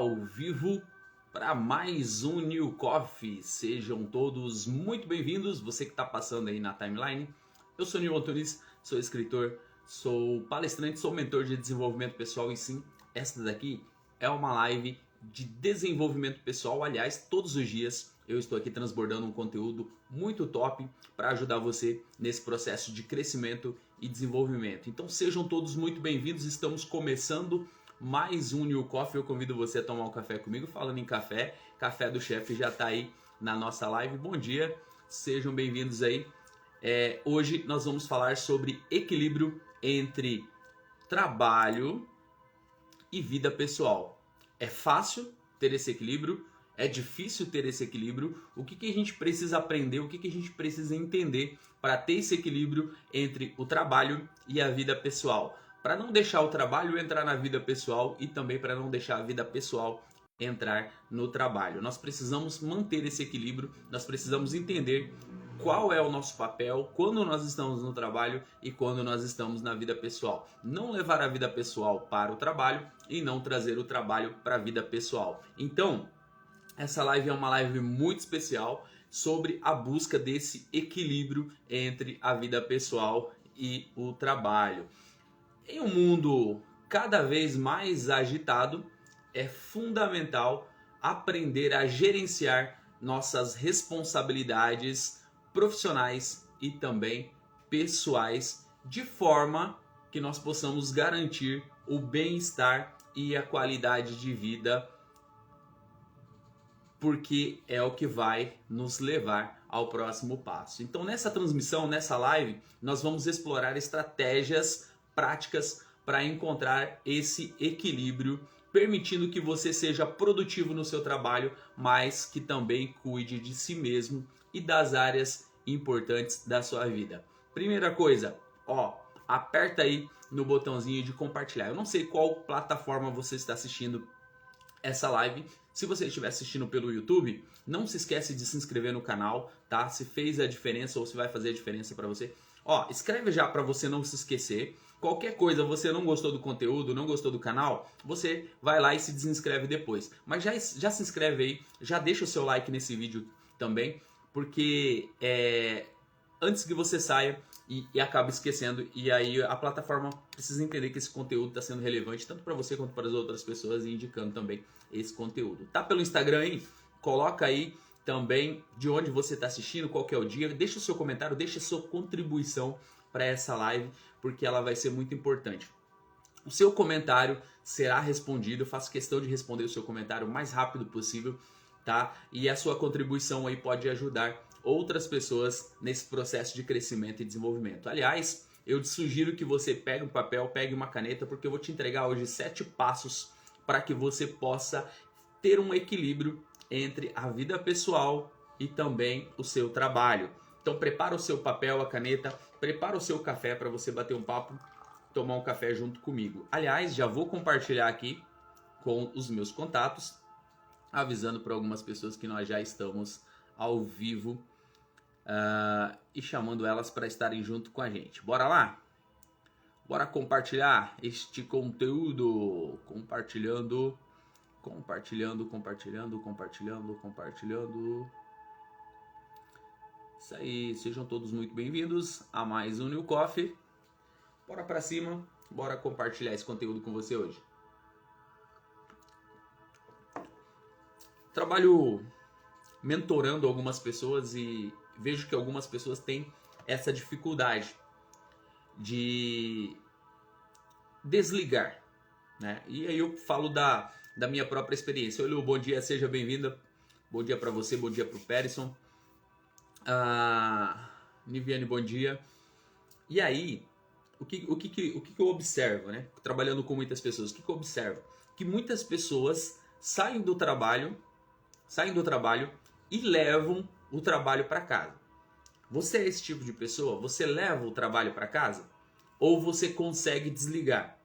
ao vivo para mais um New Coffee. Sejam todos muito bem-vindos, você que está passando aí na timeline. Eu sou Nil Antunes, sou escritor, sou palestrante, sou mentor de desenvolvimento pessoal e sim, esta daqui é uma live de desenvolvimento pessoal. Aliás, todos os dias eu estou aqui transbordando um conteúdo muito top para ajudar você nesse processo de crescimento e desenvolvimento. Então sejam todos muito bem-vindos, estamos começando mais um New Coffee. Eu convido você a tomar um café comigo. Falando em café, Café do Chefe já está aí na nossa live. Bom dia, sejam bem-vindos aí. Hoje nós vamos falar sobre equilíbrio entre trabalho e vida pessoal. É fácil ter esse equilíbrio? É difícil ter esse equilíbrio? O que a gente precisa aprender? O que a gente precisa entender para ter esse equilíbrio entre o trabalho e a vida pessoal? Para não deixar o trabalho entrar na vida pessoal e também para não deixar a vida pessoal entrar no trabalho. Nós precisamos manter esse equilíbrio, nós precisamos entender qual é o nosso papel quando nós estamos no trabalho e quando nós estamos na vida pessoal. Não levar a vida pessoal para o trabalho e não trazer o trabalho para a vida pessoal. Então, essa live é uma live muito especial sobre a busca desse equilíbrio entre a vida pessoal e o trabalho. Em um mundo cada vez mais agitado, é fundamental aprender a gerenciar nossas responsabilidades profissionais e também pessoais, de forma que nós possamos garantir o bem-estar e a qualidade de vida, porque é o que vai nos levar ao próximo passo. Então, nessa transmissão, nessa live, nós vamos explorar estratégias práticas para encontrar esse equilíbrio, permitindo que você seja produtivo no seu trabalho, mas que também cuide de si mesmo e das áreas importantes da sua vida. Primeira coisa, aperta aí no botãozinho de compartilhar. Eu não sei qual plataforma você está assistindo essa live. Se você estiver assistindo pelo YouTube, não se esquece de se inscrever no canal, tá? Se fez a diferença ou se vai fazer a diferença para você. Escreve já para você não se esquecer. Qualquer coisa, você não gostou do conteúdo, não gostou do canal, você vai lá e se desinscreve depois. Mas já se inscreve aí, já deixa o seu like nesse vídeo também, porque antes que você saia e acabe esquecendo, e aí a plataforma precisa entender que esse conteúdo está sendo relevante tanto para você quanto para as outras pessoas, e indicando também esse conteúdo. Tá pelo Instagram aí? Coloca aí também de onde você está assistindo, qual que é o dia, deixa o seu comentário, deixa a sua contribuição para essa live, porque ela vai ser muito importante. O seu comentário será respondido, eu faço questão de responder o seu comentário o mais rápido possível, tá? E a sua contribuição aí pode ajudar outras pessoas nesse processo de crescimento e desenvolvimento. Aliás, eu te sugiro que você pegue um papel, pegue uma caneta, porque eu vou te entregar hoje 7 passos para que você possa ter um equilíbrio entre a vida pessoal e também o seu trabalho. Então prepara o seu papel, a caneta, prepara o seu café para você bater um papo, tomar um café junto comigo. Aliás, já vou compartilhar aqui com os meus contatos, avisando para algumas pessoas que nós já estamos ao vivo e chamando elas para estarem junto com a gente. Bora lá? Bora compartilhar este conteúdo, compartilhando. Isso aí, sejam todos muito bem-vindos a mais um New Coffee. Bora pra cima, bora compartilhar esse conteúdo com você hoje. Trabalho mentorando algumas pessoas e vejo que algumas pessoas têm essa dificuldade de desligar, né? E aí eu falo da minha própria experiência. Olha, bom dia, seja bem-vinda. Bom dia para você, bom dia para o Perisson. Niviane, bom dia. E aí, o que eu observo, né? Trabalhando com muitas pessoas, o que eu observo? Que muitas pessoas saem do trabalho e levam o trabalho para casa. Você é esse tipo de pessoa? Você leva o trabalho para casa? Ou você consegue desligar?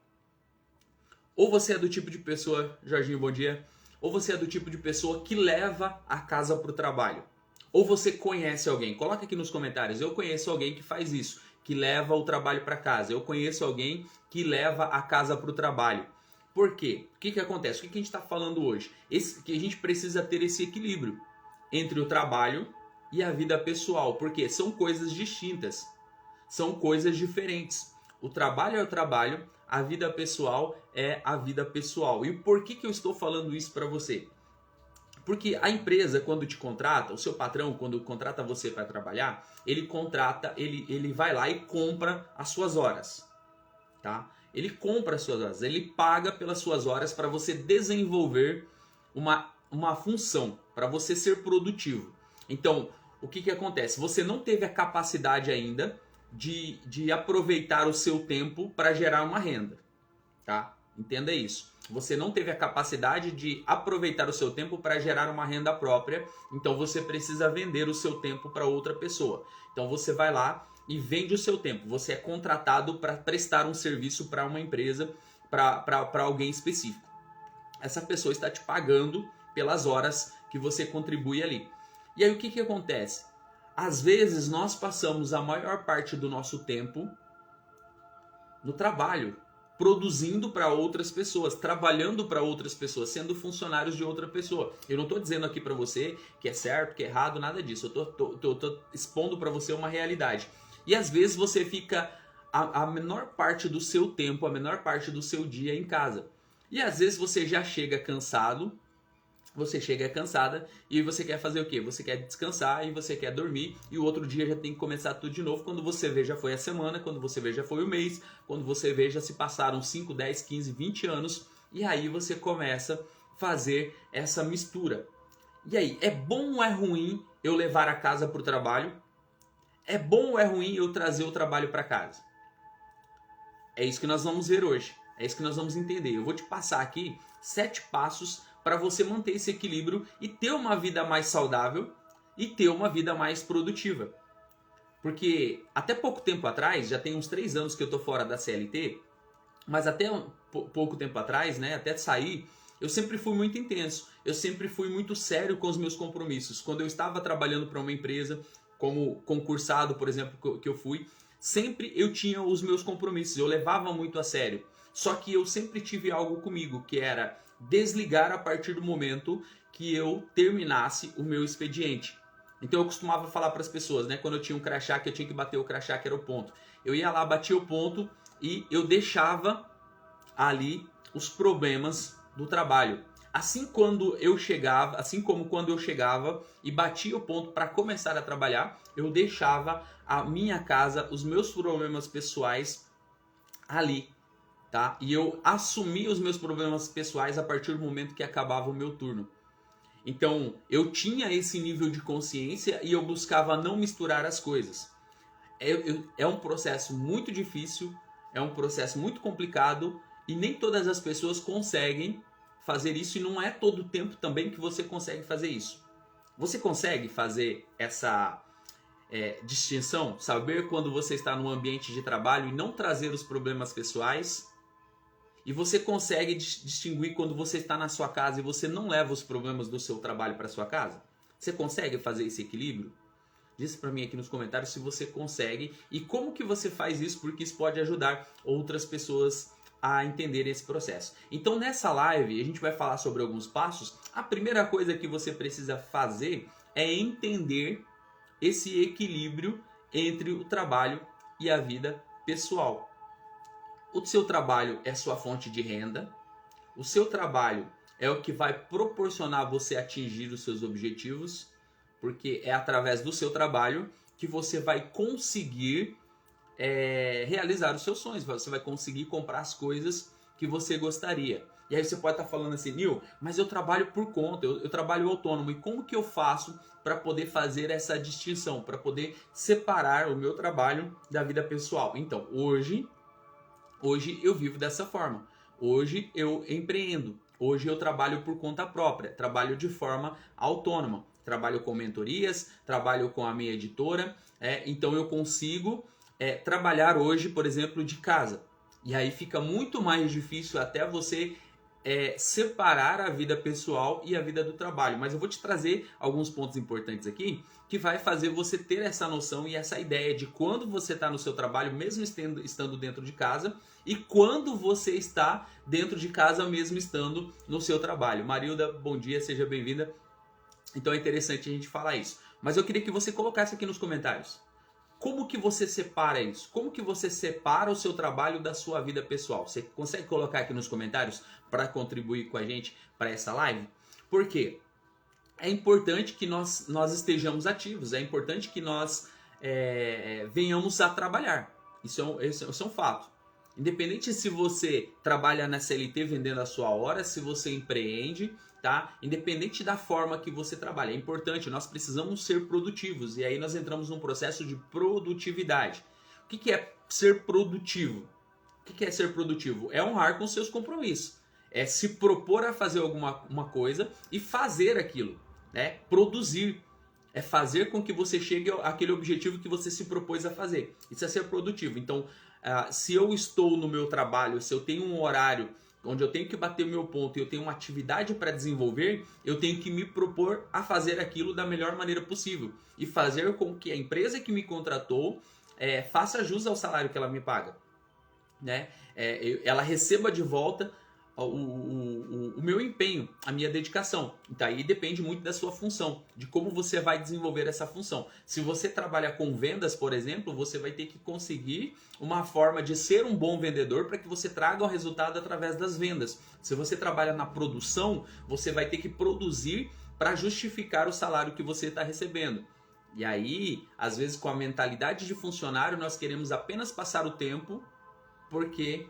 Ou você é do tipo de pessoa, Jorginho, bom dia. Ou você é do tipo de pessoa que leva a casa para o trabalho? Ou você conhece alguém? Coloca aqui nos comentários. Eu conheço alguém que faz isso, que leva o trabalho para casa. Eu conheço alguém que leva a casa para o trabalho. Por quê? O que acontece? O que a gente está falando hoje? Que a gente precisa ter esse equilíbrio entre o trabalho e a vida pessoal, porque são coisas distintas, são coisas diferentes. O trabalho é o trabalho, a vida pessoal é a vida pessoal. E por que eu estou falando isso para você? Porque a empresa, quando te contrata, o seu patrão, quando contrata você para trabalhar, ele vai lá e compra as suas horas, tá? Ele compra as suas horas, ele paga pelas suas horas para você desenvolver uma função, para você ser produtivo. Então, o que acontece? Você não teve a capacidade ainda de aproveitar o seu tempo para gerar uma renda, tá? Entenda isso. Você não teve a capacidade de aproveitar o seu tempo para gerar uma renda própria, então você precisa vender o seu tempo para outra pessoa. Então você vai lá e vende o seu tempo. Você é contratado para prestar um serviço para uma empresa, para alguém específico. Essa pessoa está te pagando pelas horas que você contribui ali. E aí o que acontece? Às vezes nós passamos a maior parte do nosso tempo no trabalho, produzindo para outras pessoas, trabalhando para outras pessoas, sendo funcionários de outra pessoa. Eu não estou dizendo aqui para você que é certo, que é errado, nada disso. Eu estou expondo para você uma realidade. E às vezes você fica a menor parte do seu tempo, a menor parte do seu dia em casa. E às vezes você já chega cansado, você chega cansada e você quer fazer o quê? Você quer descansar e você quer dormir e o outro dia já tem que começar tudo de novo. Quando você vê, já foi a semana, quando você vê, já foi o mês, quando você vê, já se passaram 5, 10, 15, 20 anos e aí você começa a fazer essa mistura. E aí, é bom ou é ruim eu levar a casa para o trabalho? É bom ou é ruim eu trazer o trabalho para casa? É isso que nós vamos ver hoje. É isso que nós vamos entender. Eu vou te passar aqui 7 passos para você manter esse equilíbrio e ter uma vida mais saudável e ter uma vida mais produtiva. Porque até pouco tempo atrás, já tem uns 3 anos que eu estou fora da CLT, mas até pouco tempo atrás, né, até sair, eu sempre fui muito intenso. Eu sempre fui muito sério com os meus compromissos. Quando eu estava trabalhando para uma empresa, como concursado, por exemplo, que eu fui, sempre eu tinha os meus compromissos. Eu levava muito a sério. Só que eu sempre tive algo comigo, que era desligar a partir do momento que eu terminasse o meu expediente. Então eu costumava falar para as pessoas, né, quando eu tinha um crachá, que eu tinha que bater o crachá, que era o ponto. Eu ia lá, batia o ponto e eu deixava ali os problemas do trabalho. Assim como quando eu chegava e batia o ponto para começar a trabalhar, eu deixava a minha casa, os meus problemas pessoais ali. Tá? E eu assumi os meus problemas pessoais a partir do momento que acabava o meu turno. Então, eu tinha esse nível de consciência e eu buscava não misturar as coisas. É um processo muito difícil, é um processo muito complicado e nem todas as pessoas conseguem fazer isso e não é todo o tempo também que você consegue fazer isso. Você consegue fazer essa distinção? Saber quando você está no ambiente de trabalho e não trazer os problemas pessoais? E você consegue distinguir quando você está na sua casa e você não leva os problemas do seu trabalho para sua casa? Você consegue fazer esse equilíbrio? Diz para mim aqui nos comentários se você consegue e como que você faz isso, porque isso pode ajudar outras pessoas a entenderem esse processo. Então nessa live a gente vai falar sobre alguns passos. A primeira coisa que você precisa fazer é entender esse equilíbrio entre o trabalho e a vida pessoal. O seu trabalho é sua fonte de renda. O seu trabalho é o que vai proporcionar você atingir os seus objetivos, porque é através do seu trabalho que você vai conseguir realizar os seus sonhos. Você vai conseguir comprar as coisas que você gostaria. E aí você pode estar falando assim, Nil, mas eu trabalho por conta, eu trabalho autônomo. E como que eu faço para poder fazer essa distinção, para poder separar o meu trabalho da vida pessoal? Então, hoje eu vivo dessa forma. Hoje eu empreendo. Hoje eu trabalho por conta própria. Trabalho de forma autônoma. Trabalho com mentorias, trabalho com a minha editora. Então eu consigo trabalhar hoje, por exemplo, de casa. E aí fica muito mais difícil até você separar a vida pessoal e a vida do trabalho. Mas eu vou te trazer alguns pontos importantes aqui que vai fazer você ter essa noção e essa ideia de quando você está no seu trabalho, mesmo estando dentro de casa, e quando você está dentro de casa mesmo estando no seu trabalho. Marilda, bom dia, seja bem-vinda. Então é interessante a gente falar isso. Mas eu queria que você colocasse aqui nos comentários. Como que você separa isso? Como que você separa o seu trabalho da sua vida pessoal? Você consegue colocar aqui nos comentários para contribuir com a gente para essa live? Por quê? É importante que nós estejamos ativos, é importante que nós venhamos a trabalhar. Isso é um fato. Independente se você trabalha na CLT vendendo a sua hora, se você empreende, tá? Independente da forma que você trabalha, é importante, nós precisamos ser produtivos. E aí nós entramos num processo de produtividade. O que é ser produtivo? O que é ser produtivo? É honrar com seus compromissos. É se propor a fazer uma coisa e fazer aquilo. Né? Produzir. É fazer com que você chegue àquele objetivo que você se propôs a fazer. Isso é ser produtivo. Então, se eu estou no meu trabalho, se eu tenho um horário onde eu tenho que bater o meu ponto e eu tenho uma atividade para desenvolver, eu tenho que me propor a fazer aquilo da melhor maneira possível. E fazer com que a empresa que me contratou faça jus ao salário que ela me paga. Né? Ela receba de volta o meu empenho, a minha dedicação. Então aí depende muito da sua função, de como você vai desenvolver essa função. Se você trabalha com vendas, por exemplo, você vai ter que conseguir uma forma de ser um bom vendedor para que você traga o resultado através das vendas. Se você trabalha na produção, você vai ter que produzir para justificar o salário que você está recebendo. E aí, às vezes com a mentalidade de funcionário, nós queremos apenas passar o tempo porque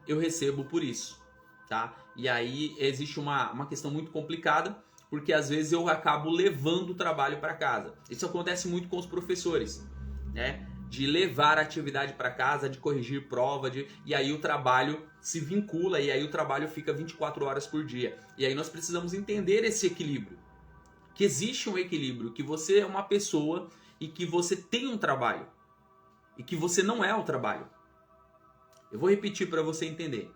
eu recebo por isso, tá? E aí existe uma questão muito complicada, porque às vezes eu acabo levando o trabalho para casa. Isso acontece muito com os professores, né? De levar a atividade para casa, de corrigir prova, e aí o trabalho se vincula, e aí o trabalho fica 24 horas por dia. E aí nós precisamos entender esse equilíbrio, que existe um equilíbrio, que você é uma pessoa e que você tem um trabalho, e que você não é o trabalho. Eu vou repetir para você entender.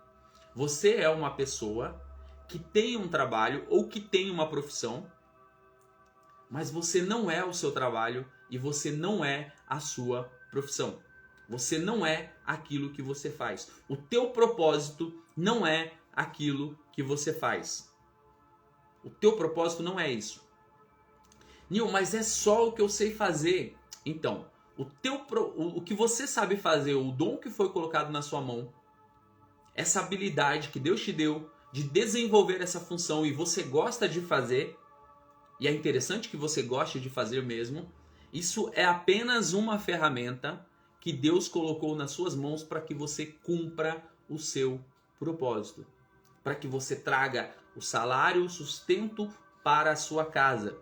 Você é uma pessoa que tem um trabalho ou que tem uma profissão, mas você não é o seu trabalho e você não é a sua profissão. Você não é aquilo que você faz. O teu propósito não é aquilo que você faz. O teu propósito não é isso. Nil, mas é só o que eu sei fazer. Então, o que você sabe fazer, o dom que foi colocado na sua mão, essa habilidade que Deus te deu de desenvolver essa função e você gosta de fazer, e é interessante que você goste de fazer mesmo, isso é apenas uma ferramenta que Deus colocou nas suas mãos para que você cumpra o seu propósito, para que você traga o salário, o sustento para a sua casa.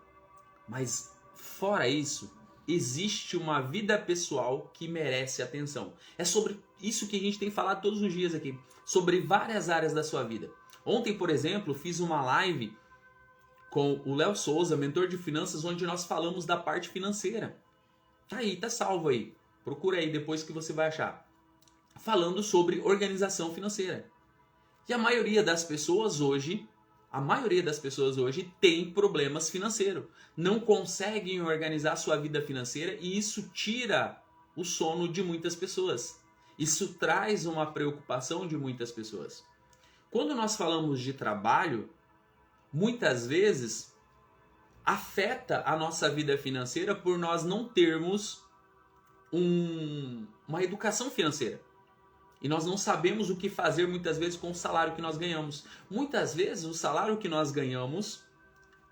Mas fora isso, existe uma vida pessoal que merece atenção. É sobre isso que a gente tem falado todos os dias aqui, sobre várias áreas da sua vida. Ontem, por exemplo, fiz uma live com o Léo Souza, mentor de finanças, onde nós falamos da parte financeira. Tá aí, tá salvo aí. Procura aí depois que você vai achar. Falando sobre organização financeira. E a maioria das pessoas hoje tem problemas financeiros. Não conseguem organizar sua vida financeira e isso tira o sono de muitas pessoas. Isso traz uma preocupação de muitas pessoas. Quando nós falamos de trabalho, muitas vezes afeta a nossa vida financeira por nós não termos uma educação financeira. E nós não sabemos o que fazer muitas vezes com o salário que nós ganhamos. Muitas vezes o salário que nós ganhamos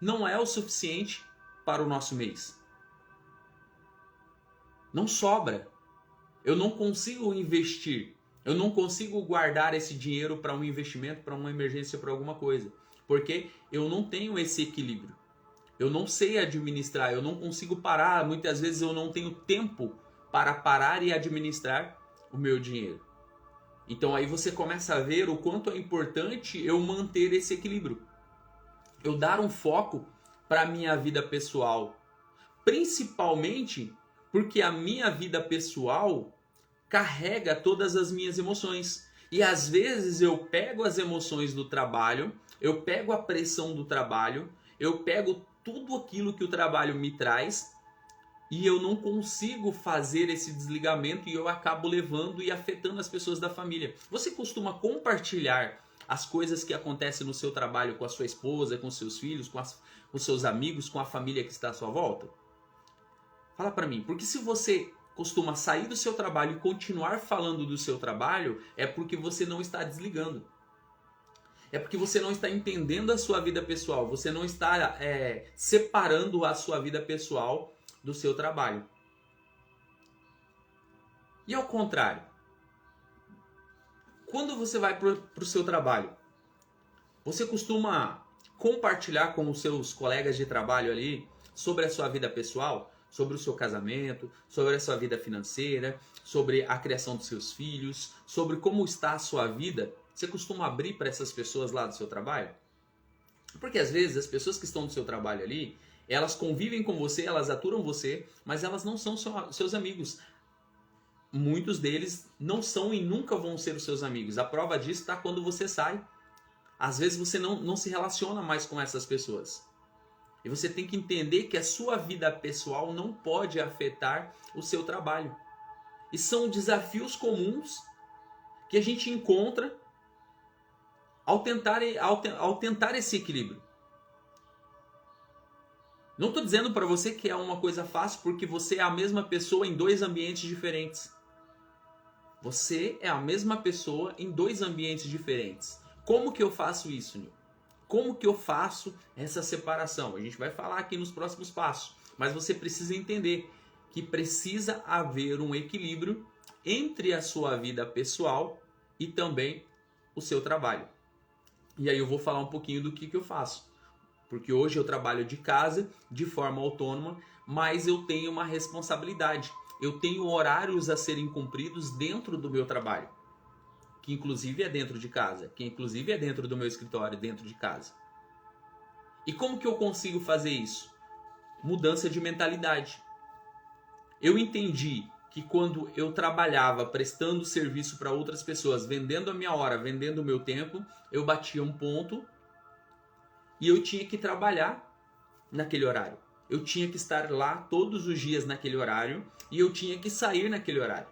não é o suficiente para o nosso mês. Não sobra. Eu não consigo investir. Eu não consigo guardar esse dinheiro para um investimento, para uma emergência, para alguma coisa. Porque eu não tenho esse equilíbrio. Eu não sei administrar, eu não consigo parar. Muitas vezes eu não tenho tempo para parar e administrar o meu dinheiro. Então aí você começa a ver o quanto é importante eu manter esse equilíbrio. Eu dar um foco para a minha vida pessoal. Principalmente porque a minha vida pessoal carrega todas as minhas emoções. E às vezes eu pego as emoções do trabalho, eu pego a pressão do trabalho, eu pego tudo aquilo que o trabalho me traz e eu não consigo fazer esse desligamento e eu acabo levando e afetando as pessoas da família. Você costuma compartilhar as coisas que acontecem no seu trabalho com a sua esposa, com seus filhos, com os seus amigos, com a família que está à sua volta? Fala pra mim, porque se você costuma sair do seu trabalho e continuar falando do seu trabalho, é porque você não está desligando. É porque você não está entendendo a sua vida pessoal, você não está separando a sua vida pessoal do seu trabalho. E ao contrário, quando você vai para o seu trabalho, você costuma compartilhar com os seus colegas de trabalho ali sobre a sua vida pessoal, sobre o seu casamento, sobre a sua vida financeira, sobre a criação dos seus filhos, sobre como está a sua vida? Você costuma abrir para essas pessoas lá do seu trabalho? Porque às vezes as pessoas que estão no seu trabalho ali, elas convivem com você, elas aturam você, mas elas não são seus amigos. Muitos deles não são e nunca vão ser os seus amigos. A prova disso está quando você sai. Às vezes você não se relaciona mais com essas pessoas. E você tem que entender que a sua vida pessoal não pode afetar o seu trabalho. E são desafios comuns que a gente encontra ao tentar esse equilíbrio. Não estou dizendo para você que é uma coisa fácil porque você é a mesma pessoa em dois ambientes diferentes. Você é a mesma pessoa em dois ambientes diferentes. Como que eu faço isso, Nil? Como que eu faço essa separação? A gente vai falar aqui nos próximos passos. Mas você precisa entender que precisa haver um equilíbrio entre a sua vida pessoal e também o seu trabalho. E aí eu vou falar um pouquinho do que eu faço. Porque hoje eu trabalho de casa, de forma autônoma, mas eu tenho uma responsabilidade. Eu tenho horários a serem cumpridos dentro do meu trabalho. Que inclusive é dentro de casa, que inclusive é dentro do meu escritório, dentro de casa. E como que eu consigo fazer isso? Mudança de mentalidade. Eu entendi que quando eu trabalhava prestando serviço para outras pessoas, vendendo a minha hora, vendendo o meu tempo, eu batia um ponto e eu tinha que trabalhar naquele horário. Eu tinha que estar lá todos os dias naquele horário e eu tinha que sair naquele horário.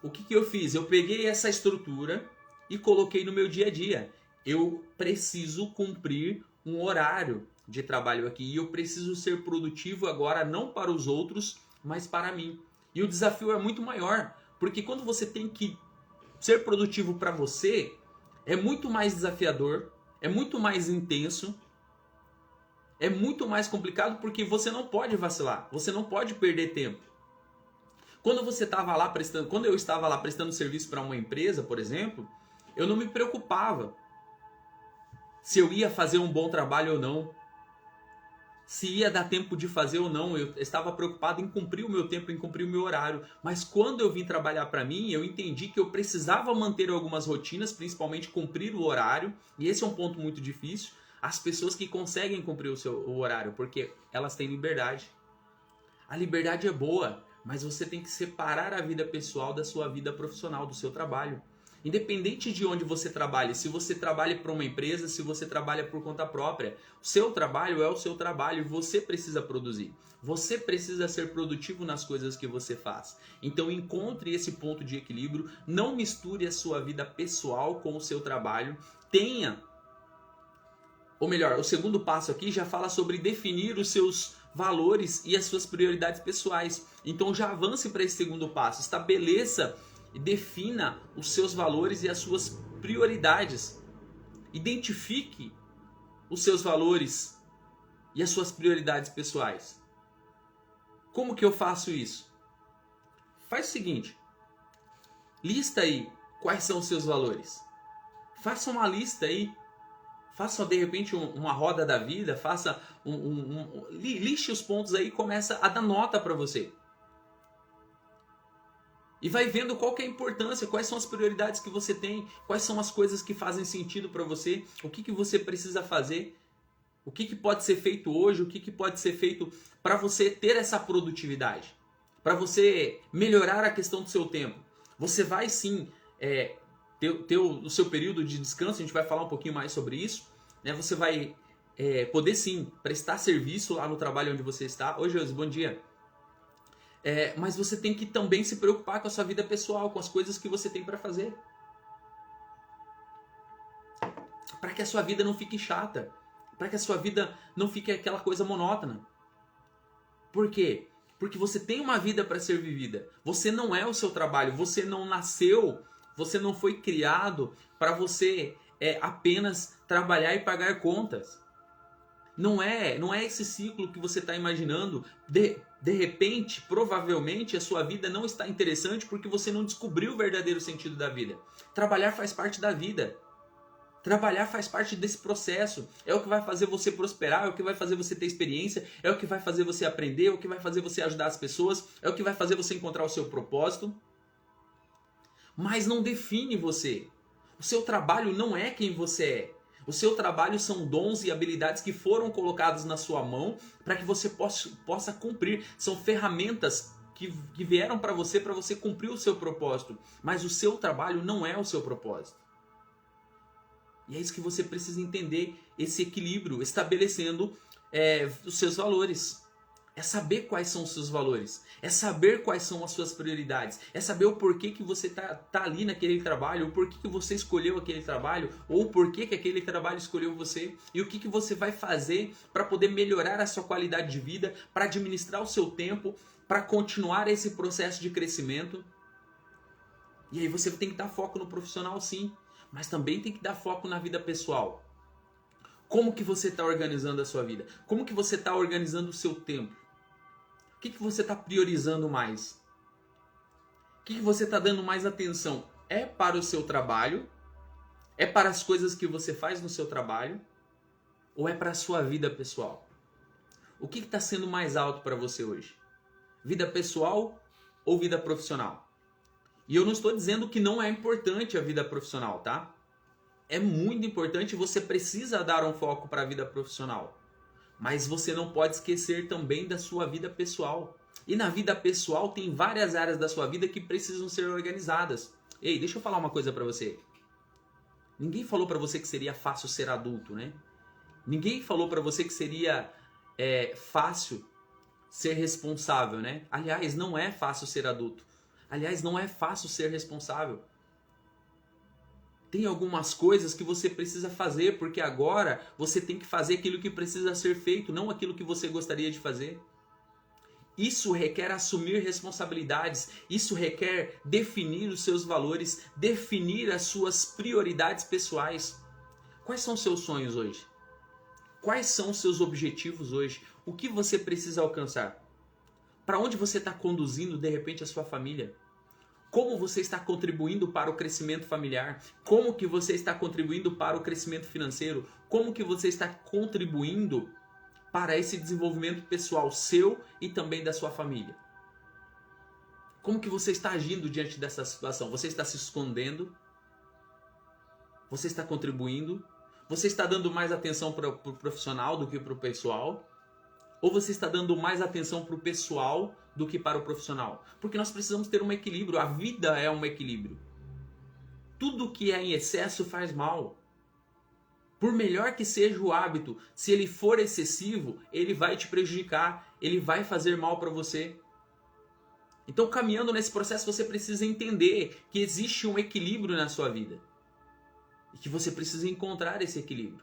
O que eu fiz? Eu peguei essa estrutura e coloquei no meu dia a dia. Eu preciso cumprir um horário de trabalho aqui e eu preciso ser produtivo agora não para os outros, mas para mim. E o desafio é muito maior, porque quando você tem que ser produtivo para você, é muito mais desafiador, é muito mais intenso, é muito mais complicado porque você não pode vacilar, você não pode perder tempo. Quando eu estava lá prestando serviço para uma empresa, por exemplo, eu não me preocupava se eu ia fazer um bom trabalho ou não, se ia dar tempo de fazer ou não. Eu estava preocupado em cumprir o meu tempo, em cumprir o meu horário. Mas quando eu vim trabalhar para mim, eu entendi que eu precisava manter algumas rotinas, principalmente cumprir o horário. E esse é um ponto muito difícil. As pessoas que conseguem cumprir o horário, porque elas têm liberdade. A liberdade é boa, mas você tem que separar a vida pessoal da sua vida profissional, do seu trabalho. Independente de onde você trabalhe, se você trabalha para uma empresa, se você trabalha por conta própria, o seu trabalho é o seu trabalho e você precisa produzir. Você precisa ser produtivo nas coisas que você faz. Então encontre esse ponto de equilíbrio, não misture a sua vida pessoal com o seu trabalho, ou melhor, o segundo passo aqui já fala sobre definir os seus valores e as suas prioridades pessoais. Então já avance para esse segundo passo, estabeleça e defina os seus valores e as suas prioridades. Identifique os seus valores e as suas prioridades pessoais. Como que eu faço isso? Faz o seguinte, lista aí quais são os seus valores. Faça uma lista aí. Faça de repente uma roda da vida, faça liste os pontos aí e começa a dar nota para você. E vai vendo qual que é a importância, quais são as prioridades que você tem, quais são as coisas que fazem sentido para você, o que você precisa fazer, o que pode ser feito hoje, o que pode ser feito para você ter essa produtividade, para você melhorar a questão do seu tempo. Você vai sim ter o seu período de descanso, a gente vai falar um pouquinho mais sobre isso, né? Você vai poder sim prestar serviço lá no trabalho onde você está. Oi, Josi, bom dia. Mas você tem que também se preocupar com a sua vida pessoal, com as coisas que você tem para fazer. Para que a sua vida não fique chata. Para que a sua vida não fique aquela coisa monótona. Por quê? Porque você tem uma vida para ser vivida. Você não é o seu trabalho. Você não nasceu, você não foi criado para você apenas trabalhar e pagar contas. Não é esse ciclo que você está imaginando. De repente, provavelmente, a sua vida não está interessante porque você não descobriu o verdadeiro sentido da vida. Trabalhar faz parte da vida. Trabalhar faz parte desse processo. É o que vai fazer você prosperar, é o que vai fazer você ter experiência, é o que vai fazer você aprender, é o que vai fazer você ajudar as pessoas, é o que vai fazer você encontrar o seu propósito. Mas não define você. O seu trabalho não é quem você é. O seu trabalho são dons e habilidades que foram colocados na sua mão para que você possa cumprir. São ferramentas que vieram para você cumprir o seu propósito. Mas o seu trabalho não é o seu propósito. E é isso que você precisa entender, esse equilíbrio, estabelecendo os seus valores. É saber quais são os seus valores. É saber quais são as suas prioridades. É saber o porquê que você tá ali naquele trabalho, o porquê que você escolheu aquele trabalho, ou o porquê que aquele trabalho escolheu você. E o que você vai fazer para poder melhorar a sua qualidade de vida, para administrar o seu tempo, para continuar esse processo de crescimento. E aí você tem que dar foco no profissional, sim, mas também tem que dar foco na vida pessoal. Como que você está organizando a sua vida? Como que você está organizando o seu tempo? O que você está priorizando mais? O que você está dando mais atenção? É para o seu trabalho? É para as coisas que você faz no seu trabalho? Ou é para a sua vida pessoal? O que está sendo mais alto para você hoje? Vida pessoal ou vida profissional? E eu não estou dizendo que não é importante a vida profissional, tá? É muito importante, você precisa dar um foco para a vida profissional. Mas você não pode esquecer também da sua vida pessoal. E na vida pessoal tem várias áreas da sua vida que precisam ser organizadas. Ei, deixa eu falar uma coisa para você. Ninguém falou para você que seria fácil ser adulto, né? Ninguém falou para você que seria fácil ser responsável, né? Aliás, não é fácil ser adulto. Aliás, não é fácil ser responsável. Tem algumas coisas que você precisa fazer, porque agora você tem que fazer aquilo que precisa ser feito, não aquilo que você gostaria de fazer. Isso requer assumir responsabilidades, isso requer definir os seus valores, definir as suas prioridades pessoais. Quais são os seus sonhos hoje? Quais são os seus objetivos hoje? O que você precisa alcançar? Para onde você está conduzindo, de repente, a sua família? Como você está contribuindo para o crescimento familiar? Como que você está contribuindo para o crescimento financeiro? Como que você está contribuindo para esse desenvolvimento pessoal seu e também da sua família? Como que você está agindo diante dessa situação? Você está se escondendo? Você está contribuindo? Você está dando mais atenção para o profissional do que para o pessoal? Ou você está dando mais atenção para o pessoal do que para o profissional? Porque nós precisamos ter um equilíbrio. A vida é um equilíbrio. Tudo que é em excesso faz mal. Por melhor que seja o hábito, se ele for excessivo, ele vai te prejudicar. Ele vai fazer mal para você. Então, caminhando nesse processo, você precisa entender que existe um equilíbrio na sua vida. E que você precisa encontrar esse equilíbrio.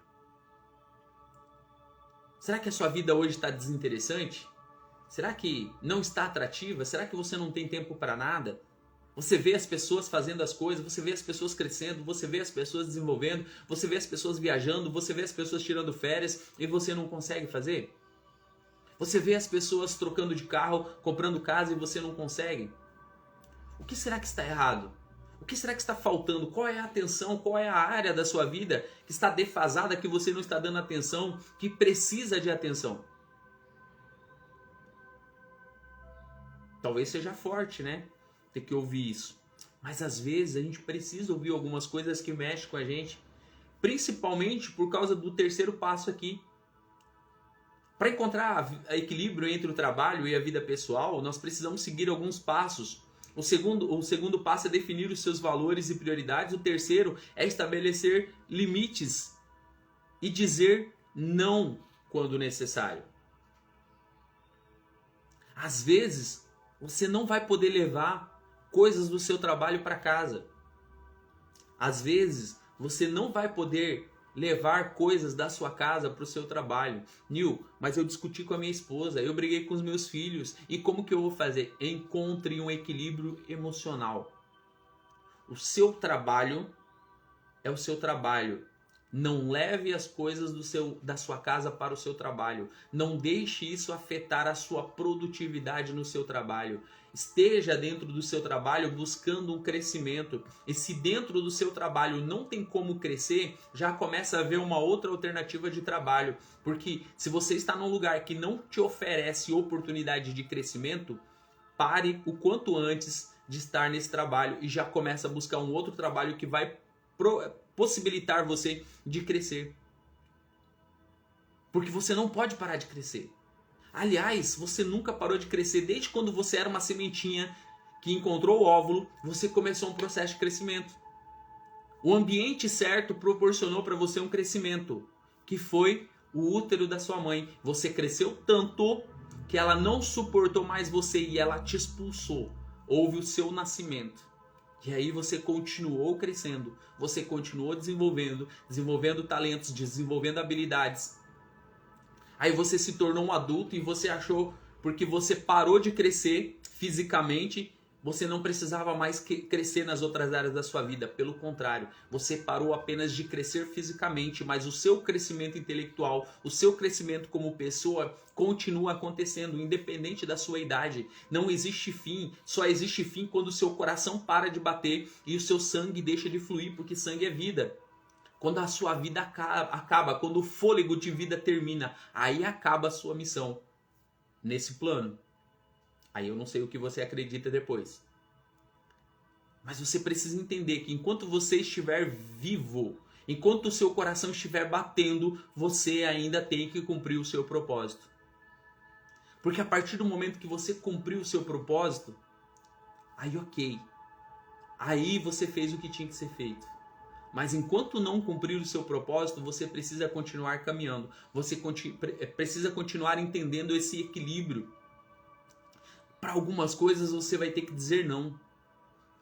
Será que a sua vida hoje está desinteressante? Será que não está atrativa? Será que você não tem tempo para nada? Você vê as pessoas fazendo as coisas, você vê as pessoas crescendo, você vê as pessoas desenvolvendo, você vê as pessoas viajando, você vê as pessoas tirando férias e você não consegue fazer? Você vê as pessoas trocando de carro, comprando casa e você não consegue? O que será que está errado? O que será que está faltando? Qual é a atenção? Qual é a área da sua vida que está defasada, que você não está dando atenção, que precisa de atenção? Talvez seja forte, né? Ter que ouvir isso. Mas às vezes a gente precisa ouvir algumas coisas que mexem com a gente, principalmente por causa do terceiro passo aqui. Para encontrar equilíbrio entre o trabalho e a vida pessoal, nós precisamos seguir alguns passos. O segundo passo é definir os seus valores e prioridades. O terceiro é estabelecer limites e dizer não quando necessário. Às vezes, Você não vai poder levar coisas do seu trabalho para casa. Às vezes, você não vai poder levar coisas da sua casa para o seu trabalho. Nil, mas eu discuti com a minha esposa, eu briguei com os meus filhos. E como que eu vou fazer? Encontre um equilíbrio emocional. O seu trabalho é o seu trabalho. Não leve as coisas da sua casa para o seu trabalho. Não deixe isso afetar a sua produtividade no seu trabalho. Esteja dentro do seu trabalho buscando um crescimento. E se dentro do seu trabalho não tem como crescer, já começa a ver uma outra alternativa de trabalho. Porque se você está num lugar que não te oferece oportunidade de crescimento, pare o quanto antes de estar nesse trabalho e já começa a buscar um outro trabalho que vai possibilitar você de crescer. Porque você não pode parar de crescer. Aliás, você nunca parou de crescer. Desde quando você era uma sementinha que encontrou o óvulo, você começou um processo de crescimento. O ambiente certo proporcionou para você um crescimento, que foi o útero da sua mãe. Você cresceu tanto que ela não suportou mais você e ela te expulsou. Houve o seu nascimento. E aí você continuou crescendo, você continuou desenvolvendo talentos, desenvolvendo habilidades. Aí você se tornou um adulto e você achou, porque você parou de crescer fisicamente, você não precisava mais crescer nas outras áreas da sua vida. Pelo contrário, você parou apenas de crescer fisicamente, mas o seu crescimento intelectual, o seu crescimento como pessoa continua acontecendo, independente da sua idade. Não existe fim, só existe fim quando o seu coração para de bater e o seu sangue deixa de fluir, porque sangue é vida. Quando a sua vida acaba, quando o fôlego de vida termina, aí acaba a sua missão nesse plano. Aí eu não sei o que você acredita depois. Mas você precisa entender que enquanto você estiver vivo, enquanto o seu coração estiver batendo, você ainda tem que cumprir o seu propósito. Porque a partir do momento que você cumpriu o seu propósito, aí ok. Aí você fez o que tinha que ser feito. Mas enquanto não cumprir o seu propósito, você precisa continuar caminhando. Você precisa continuar entendendo esse equilíbrio. Para algumas coisas você vai ter que dizer não.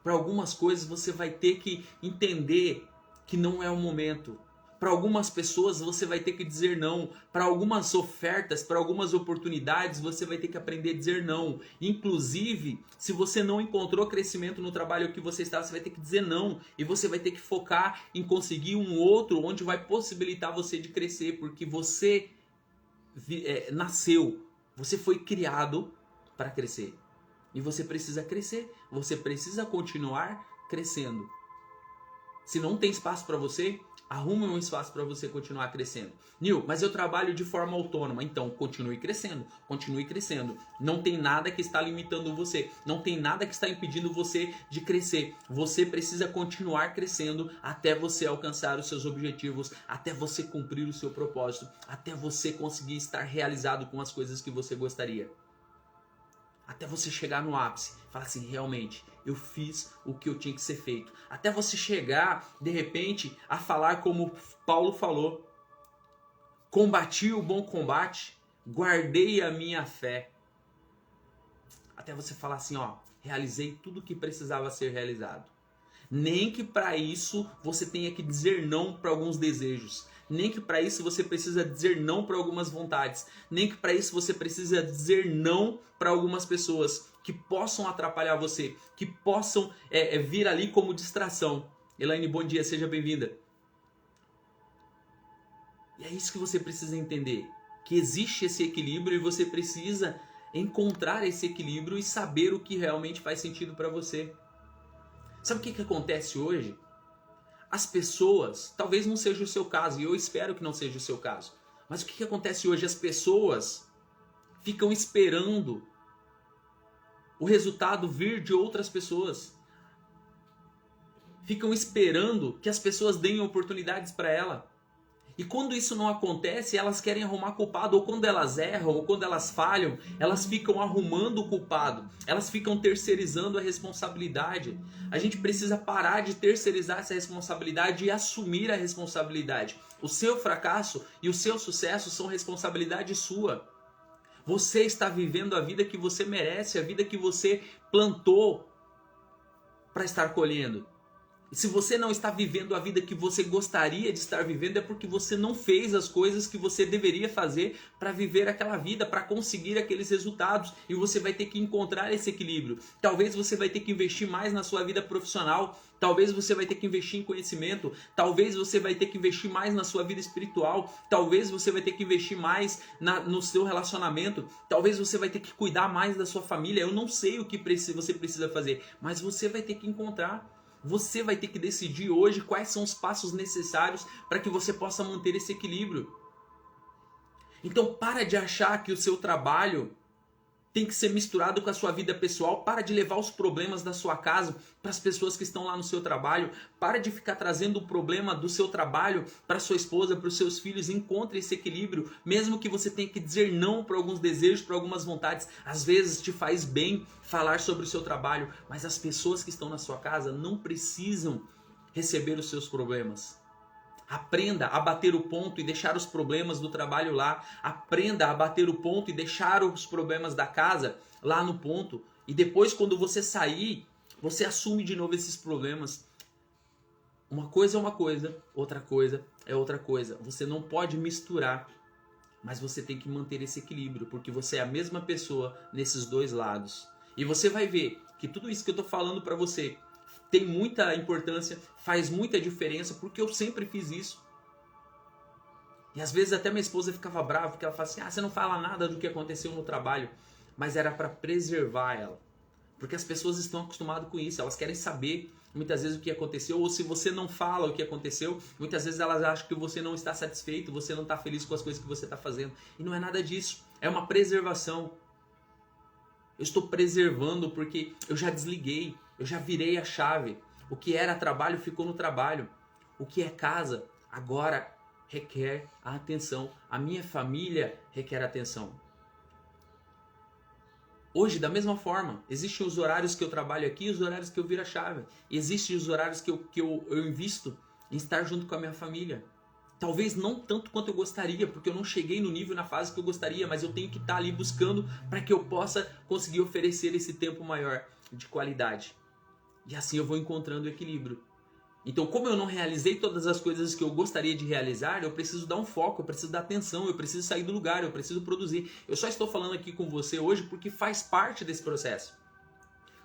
Para algumas coisas você vai ter que entender que não é o momento. Para algumas pessoas você vai ter que dizer não. Para algumas ofertas, para algumas oportunidades, você vai ter que aprender a dizer não. Inclusive, se você não encontrou crescimento no trabalho que você está, você vai ter que dizer não. E você vai ter que focar em conseguir um outro onde vai possibilitar você de crescer. Porque você nasceu, você foi criado para crescer. E você precisa crescer. Você precisa continuar crescendo. Se não tem espaço para você, arrume um espaço para você continuar crescendo. Nil, mas eu trabalho de forma autônoma. Então, continue crescendo. Continue crescendo. Não tem nada que está limitando você. Não tem nada que está impedindo você de crescer. Você precisa continuar crescendo até você alcançar os seus objetivos, até você cumprir o seu propósito, até você conseguir estar realizado com as coisas que você gostaria. Até você chegar no ápice, falar assim, realmente, eu fiz o que eu tinha que ser feito. Até você chegar, de repente, a falar como Paulo falou. Combati o bom combate, guardei a minha fé. Até você falar assim, ó, realizei tudo o que precisava ser realizado. Nem que para isso você tenha que dizer não para alguns desejos. Nem que para isso você precisa dizer não para algumas vontades. Nem que para isso você precisa dizer não para algumas pessoas que possam atrapalhar você, que possam vir ali como distração. Elaine, bom dia, seja bem-vinda. E é isso que você precisa entender, que existe esse equilíbrio e você precisa encontrar esse equilíbrio e saber o que realmente faz sentido para você. Sabe o que acontece hoje? As pessoas, talvez não seja o seu caso, e eu espero que não seja o seu caso, mas o que acontece hoje? As pessoas ficam esperando o resultado vir de outras pessoas. Ficam esperando que as pessoas deem oportunidades para ela. E quando isso não acontece, elas querem arrumar culpado. Ou quando elas erram, ou quando elas falham, elas ficam arrumando o culpado. Elas ficam terceirizando a responsabilidade. A gente precisa parar de terceirizar essa responsabilidade e assumir a responsabilidade. O seu fracasso e o seu sucesso são responsabilidade sua. Você está vivendo a vida que você merece, a vida que você plantou para estar colhendo. E se você não está vivendo a vida que você gostaria de estar vivendo, é porque você não fez as coisas que você deveria fazer para viver aquela vida, para conseguir aqueles resultados. E você vai ter que encontrar esse equilíbrio. Talvez você vai ter que investir mais na sua vida profissional. Talvez você vai ter que investir em conhecimento. Talvez você vai ter que investir mais na sua vida espiritual. Talvez você vai ter que investir mais no seu relacionamento. Talvez você vai ter que cuidar mais da sua família. Eu não sei o que você precisa fazer, mas você vai ter que encontrar. Você vai ter que decidir hoje quais são os passos necessários para que você possa manter esse equilíbrio. Então para de achar que o seu trabalho tem que ser misturado com a sua vida pessoal. Para de levar os problemas da sua casa para as pessoas que estão lá no seu trabalho. Para de ficar trazendo o problema do seu trabalho para sua esposa, para os seus filhos. Encontre esse equilíbrio. Mesmo que você tenha que dizer não para alguns desejos, para algumas vontades. Às vezes te faz bem falar sobre o seu trabalho. Mas as pessoas que estão na sua casa não precisam receber os seus problemas. Aprenda a bater o ponto e deixar os problemas do trabalho lá. Aprenda a bater o ponto e deixar os problemas da casa lá no ponto. E depois, quando você sair, você assume de novo esses problemas. Uma coisa é uma coisa, outra coisa é outra coisa. Você não pode misturar, mas você tem que manter esse equilíbrio, porque você é a mesma pessoa nesses dois lados. E você vai ver que tudo isso que eu estou falando para você tem muita importância, faz muita diferença, porque eu sempre fiz isso. E às vezes até minha esposa ficava brava, porque ela fala assim, você não fala nada do que aconteceu no trabalho. Mas era para preservar ela. Porque as pessoas estão acostumadas com isso, elas querem saber muitas vezes o que aconteceu, ou se você não fala o que aconteceu, muitas vezes elas acham que você não está satisfeito, você não está feliz com as coisas que você está fazendo. E não é nada disso, é uma preservação. Eu estou preservando porque eu já desliguei, eu já virei a chave. O que era trabalho ficou no trabalho. O que é casa agora requer a atenção. A minha família requer atenção. Hoje, da mesma forma, existem os horários que eu trabalho aqui e os horários que eu viro a chave. Existem os horários que eu invisto em estar junto com a minha família. Talvez não tanto quanto eu gostaria, porque eu não cheguei no nível, na fase que eu gostaria, mas eu tenho que estar ali buscando para que eu possa conseguir oferecer esse tempo maior de qualidade. E assim eu vou encontrando o equilíbrio. Então, como eu não realizei todas as coisas que eu gostaria de realizar, eu preciso dar um foco, eu preciso dar atenção, eu preciso sair do lugar, eu preciso produzir. Eu só estou falando aqui com você hoje porque faz parte desse processo.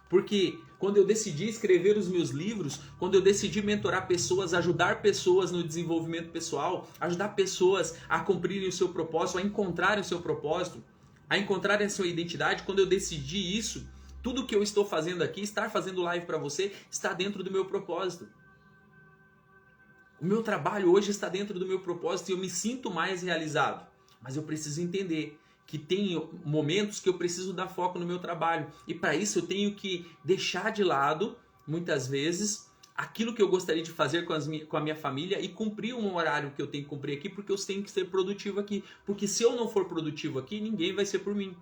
Porque quando eu decidi escrever os meus livros, quando eu decidi mentorar pessoas, ajudar pessoas no desenvolvimento pessoal, ajudar pessoas a cumprirem o seu propósito, a encontrarem o seu propósito, a encontrarem a sua identidade, quando eu decidi isso, tudo que eu estou fazendo aqui, estar fazendo live para você, está dentro do meu propósito. O meu trabalho hoje está dentro do meu propósito e eu me sinto mais realizado. Mas eu preciso entender que tem momentos que eu preciso dar foco no meu trabalho. E para isso eu tenho que deixar de lado, muitas vezes, aquilo que eu gostaria de fazer com a minha família e cumprir um horário que eu tenho que cumprir aqui, porque eu tenho que ser produtivo aqui. Porque se eu não for produtivo aqui, ninguém vai ser por mim.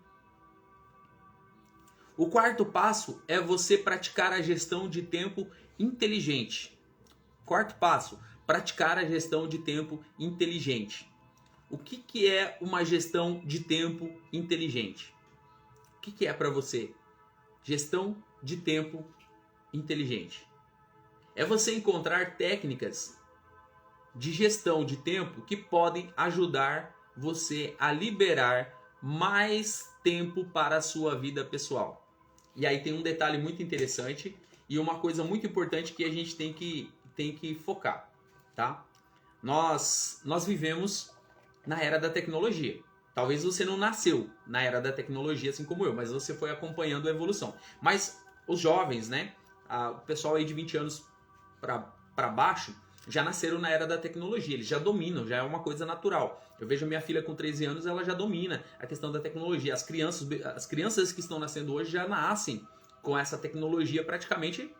O quarto passo é você praticar a gestão de tempo inteligente. Quarto passo, praticar a gestão de tempo inteligente. O que é uma gestão de tempo inteligente? O que é para você? Gestão de tempo inteligente. É você encontrar técnicas de gestão de tempo que podem ajudar você a liberar mais tempo para a sua vida pessoal. E aí tem um detalhe muito interessante e uma coisa muito importante que a gente tem que focar, tá? Nós vivemos na era da tecnologia. Talvez você não nasceu na era da tecnologia assim como eu, mas você foi acompanhando a evolução. Mas os jovens, né? O pessoal aí de 20 anos para baixo já nasceram na era da tecnologia, eles já dominam, já é uma coisa natural. Eu vejo a minha filha com 13 anos, ela já domina a questão da tecnologia. As crianças que estão nascendo hoje já nascem com essa tecnologia praticamente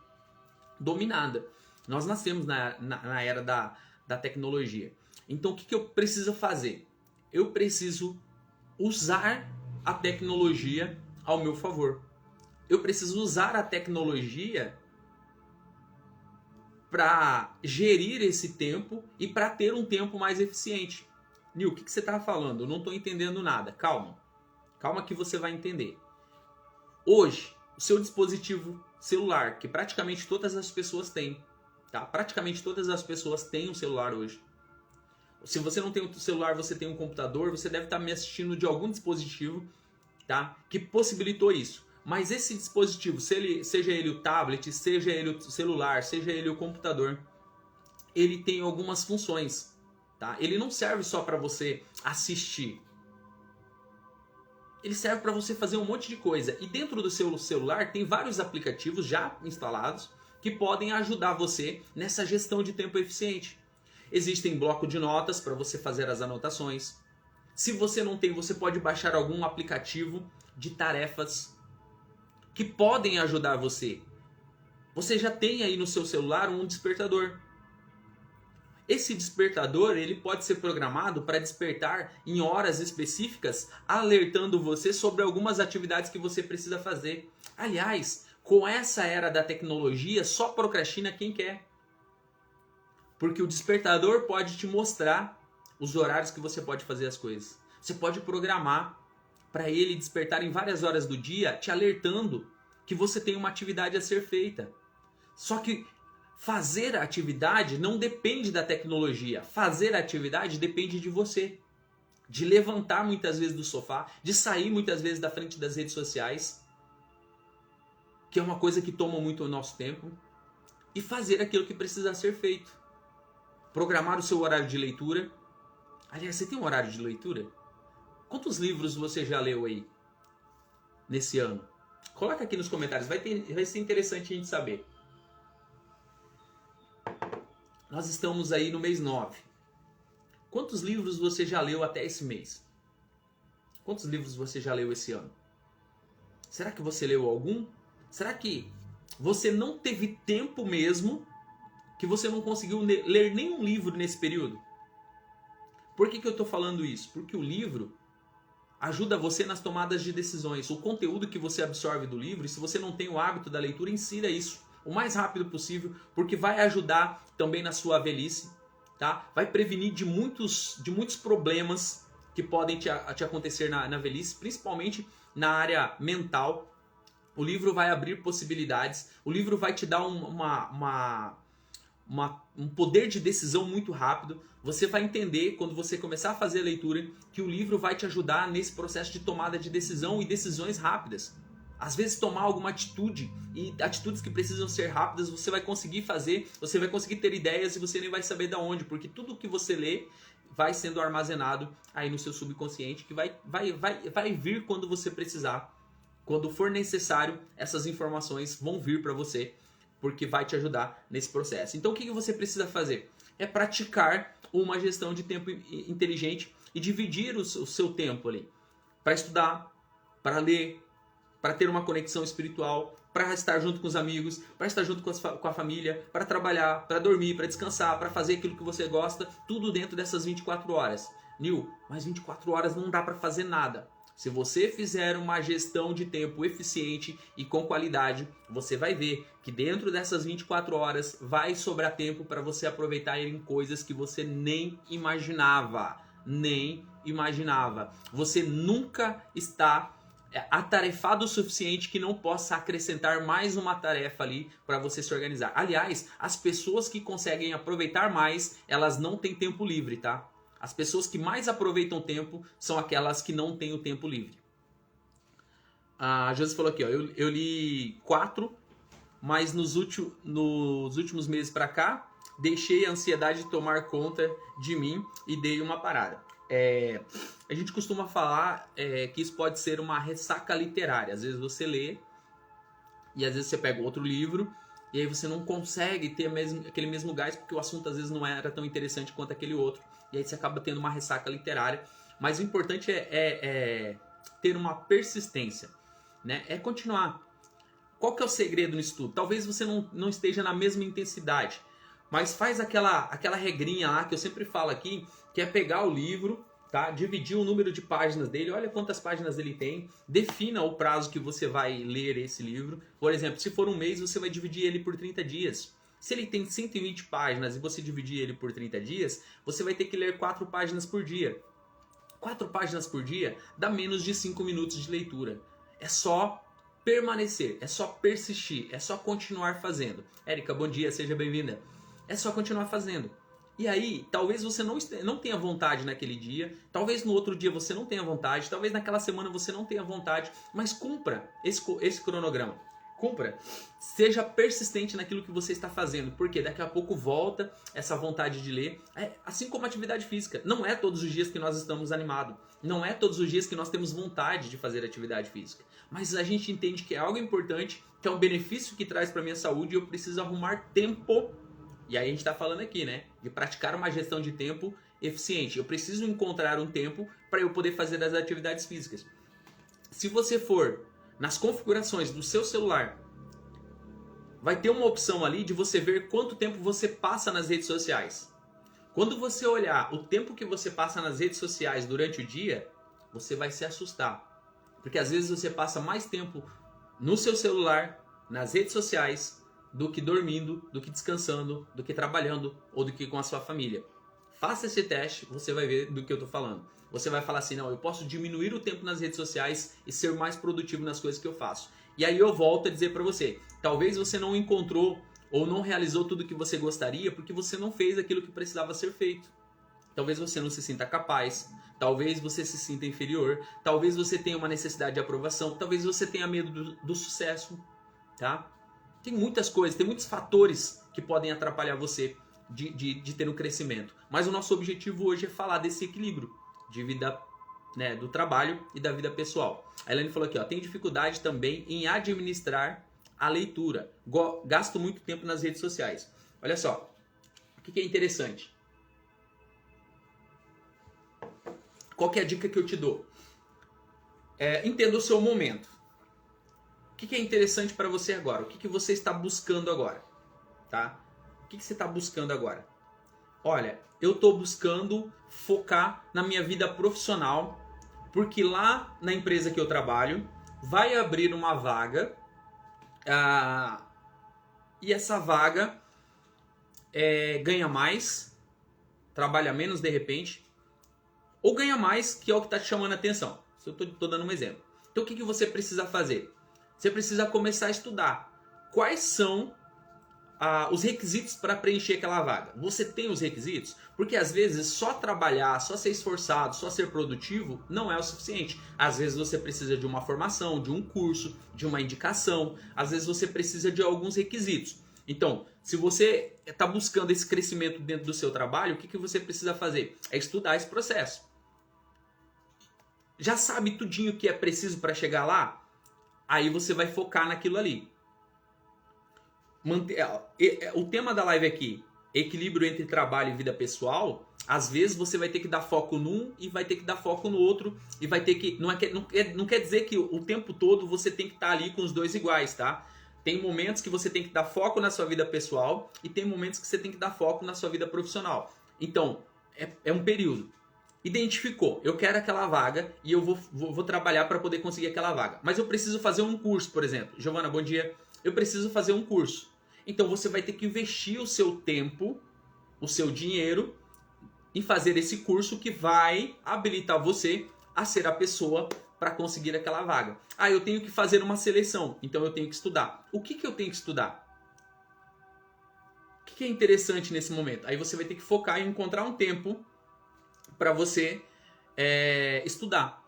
dominada. Nós nascemos na era da tecnologia. Então o que eu preciso fazer? Eu preciso usar a tecnologia ao meu favor. Eu preciso usar a tecnologia para gerir esse tempo e para ter um tempo mais eficiente. Nil, o que você está falando? Eu não estou entendendo nada. Calma. Calma que você vai entender. Hoje, o seu dispositivo celular, que praticamente todas as pessoas têm, tá? Praticamente todas as pessoas têm um celular hoje. Se você não tem um celular, você tem um computador, você deve estar me assistindo de algum dispositivo, tá? Que possibilitou isso. Mas esse dispositivo, seja ele o tablet, seja ele o celular, seja ele o computador, ele tem algumas funções, tá? Ele não serve só para você assistir. Ele serve para você fazer um monte de coisa. E dentro do seu celular tem vários aplicativos já instalados que podem ajudar você nessa gestão de tempo eficiente. Existem bloco de notas para você fazer as anotações. Se você não tem, você pode baixar algum aplicativo de tarefas que podem ajudar você. Você já tem aí no seu celular um despertador. Esse despertador ele pode ser programado para despertar em horas específicas, alertando você sobre algumas atividades que você precisa fazer. Aliás, com essa era da tecnologia, só procrastina quem quer. Porque o despertador pode te mostrar os horários que você pode fazer as coisas. Você pode programar para ele despertar em várias horas do dia, te alertando que você tem uma atividade a ser feita. Só que fazer a atividade não depende da tecnologia. Fazer a atividade depende de você. De levantar muitas vezes do sofá, de sair muitas vezes da frente das redes sociais, que é uma coisa que toma muito o nosso tempo, e fazer aquilo que precisa ser feito. Programar o seu horário de leitura. Aliás, você tem um horário de leitura? Quantos livros você já leu aí nesse ano? Coloca aqui nos comentários, vai ser interessante a gente saber. Nós estamos aí no mês 9. Quantos livros você já leu até esse mês? Quantos livros você já leu esse ano? Será que você leu algum? Será que você não teve tempo mesmo, que você não conseguiu ler nenhum livro nesse período? Por que eu estou falando isso? Porque o livro ajuda você nas tomadas de decisões. O conteúdo que você absorve do livro, e se você não tem o hábito da leitura, insira isso o mais rápido possível, porque vai ajudar também na sua velhice, tá? Vai prevenir de muitos problemas que podem te acontecer na velhice, principalmente na área mental. O livro vai abrir possibilidades, o livro vai te dar um poder de decisão muito rápido. Você vai entender, quando você começar a fazer a leitura, que o livro vai te ajudar nesse processo de tomada de decisão e decisões rápidas. Às vezes tomar alguma atitude, e atitudes que precisam ser rápidas, você vai conseguir fazer, você vai conseguir ter ideias e você nem vai saber de onde, porque tudo que você lê vai sendo armazenado aí no seu subconsciente, que vai vir quando você precisar. Quando for necessário, essas informações vão vir para você, porque vai te ajudar nesse processo. Então o que você precisa fazer? É praticar uma gestão de tempo inteligente e dividir o seu tempo ali para estudar, para ler, para ter uma conexão espiritual, para estar junto com os amigos, para estar junto com a família, para trabalhar, para dormir, para descansar, para fazer aquilo que você gosta, tudo dentro dessas 24 horas. Nil, mas 24 horas não dá para fazer nada. Se você fizer uma gestão de tempo eficiente e com qualidade, você vai ver que dentro dessas 24 horas vai sobrar tempo para você aproveitar em coisas que você nem imaginava. Nem imaginava. Você nunca está atarefado o suficiente que não possa acrescentar mais uma tarefa ali para você se organizar. Aliás, as pessoas que conseguem aproveitar mais, elas não têm tempo livre, tá? As pessoas que mais aproveitam o tempo são aquelas que não têm o tempo livre. A Josi falou aqui, ó, eu li 4, mas nos últimos meses para cá, deixei a ansiedade tomar conta de mim e dei uma parada. A gente costuma falar que isso pode ser uma ressaca literária. Às vezes você lê e às vezes você pega outro livro e aí você não consegue ter aquele mesmo gás porque o assunto às vezes não era tão interessante quanto aquele outro. E aí você acaba tendo uma ressaca literária. Mas o importante é ter uma persistência, né? É continuar. Qual que é o segredo nisso tudo? Talvez você não esteja na mesma intensidade, mas faz aquela regrinha lá que eu sempre falo aqui, que é pegar o livro, tá? Dividir o número de páginas dele, olha quantas páginas ele tem, defina o prazo que você vai ler esse livro. Por exemplo, se for um mês, você vai dividir ele por 30 dias. Se ele tem 120 páginas e você dividir ele por 30 dias, você vai ter que ler 4 páginas por dia. 4 páginas por dia dá menos de 5 minutos de leitura. É só permanecer, é só persistir, é só continuar fazendo. Érica, bom dia, seja bem-vinda. É só continuar fazendo. E aí, talvez você não tenha vontade naquele dia, talvez no outro dia você não tenha vontade, talvez naquela semana você não tenha vontade, mas cumpra esse cronograma. Cumpra. Seja persistente naquilo que você está fazendo, porque daqui a pouco volta essa vontade de ler. Assim como a atividade física. Não é todos os dias que nós estamos animados. Não é todos os dias que nós temos vontade de fazer atividade física. Mas a gente entende que é algo importante, que é um benefício que traz para a minha saúde e eu preciso arrumar tempo. E aí a gente está falando aqui, né? De praticar uma gestão de tempo eficiente. Eu preciso encontrar um tempo para eu poder fazer as atividades físicas. Se você for nas configurações do seu celular, vai ter uma opção ali de você ver quanto tempo você passa nas redes sociais. Quando você olhar o tempo que você passa nas redes sociais durante o dia, você vai se assustar. Porque às vezes você passa mais tempo no seu celular, nas redes sociais, do que dormindo, do que descansando, do que trabalhando ou do que com a sua família. Faça esse teste, você vai ver do que eu estou falando. Você vai falar assim, não, eu posso diminuir o tempo nas redes sociais e ser mais produtivo nas coisas que eu faço. E aí eu volto a dizer para você, talvez você não encontrou ou não realizou tudo o que você gostaria porque você não fez aquilo que precisava ser feito. Talvez você não se sinta capaz, talvez você se sinta inferior, talvez você tenha uma necessidade de aprovação, talvez você tenha medo do sucesso, tá? Tem muitas coisas, tem muitos fatores que podem atrapalhar você de ter um crescimento. Mas o nosso objetivo hoje é falar desse equilíbrio de vida, né, do trabalho e da vida pessoal. A Elaine falou aqui, ó, tem dificuldade também em administrar a leitura. Gasto muito tempo nas redes sociais. Olha só, o que é interessante? Qual que é a dica que eu te dou? Entenda o seu momento. O que é interessante para você agora? O que você está buscando agora? Tá? O que você está buscando agora? Olha, eu estou buscando focar na minha vida profissional, porque lá na empresa que eu trabalho vai abrir uma vaga e essa vaga ganha mais, trabalha menos de repente, ou ganha mais, que é o que está te chamando a atenção. Eu estou dando um exemplo. Então o que você precisa fazer? Você precisa começar a estudar quais são os requisitos para preencher aquela vaga. Você tem os requisitos? Porque às vezes só trabalhar, só ser esforçado, só ser produtivo não é o suficiente. Às vezes você precisa de uma formação, de um curso, de uma indicação. Às vezes você precisa de alguns requisitos. Então, se você está buscando esse crescimento dentro do seu trabalho, o que você precisa fazer? É estudar esse processo. Já sabe tudinho que é preciso para chegar lá? Aí você vai focar naquilo ali. O tema da live aqui, equilíbrio entre trabalho e vida pessoal, às vezes você vai ter que dar foco num e vai ter que dar foco no outro e vai ter que... Não quer dizer que o tempo todo você tem que estar ali com os dois iguais, tá? Tem momentos que você tem que dar foco na sua vida pessoal e tem momentos que você tem que dar foco na sua vida profissional. Então, é um período. Identificou, eu quero aquela vaga e eu vou trabalhar para poder conseguir aquela vaga. Mas eu preciso fazer um curso, por exemplo. Giovana, bom dia. Eu preciso fazer um curso. Então você vai ter que investir o seu tempo, o seu dinheiro em fazer esse curso que vai habilitar você a ser a pessoa para conseguir aquela vaga. Eu tenho que fazer uma seleção, então eu tenho que estudar. O que eu tenho que estudar? O que é interessante nesse momento? Aí você vai ter que focar em encontrar um tempo para você estudar.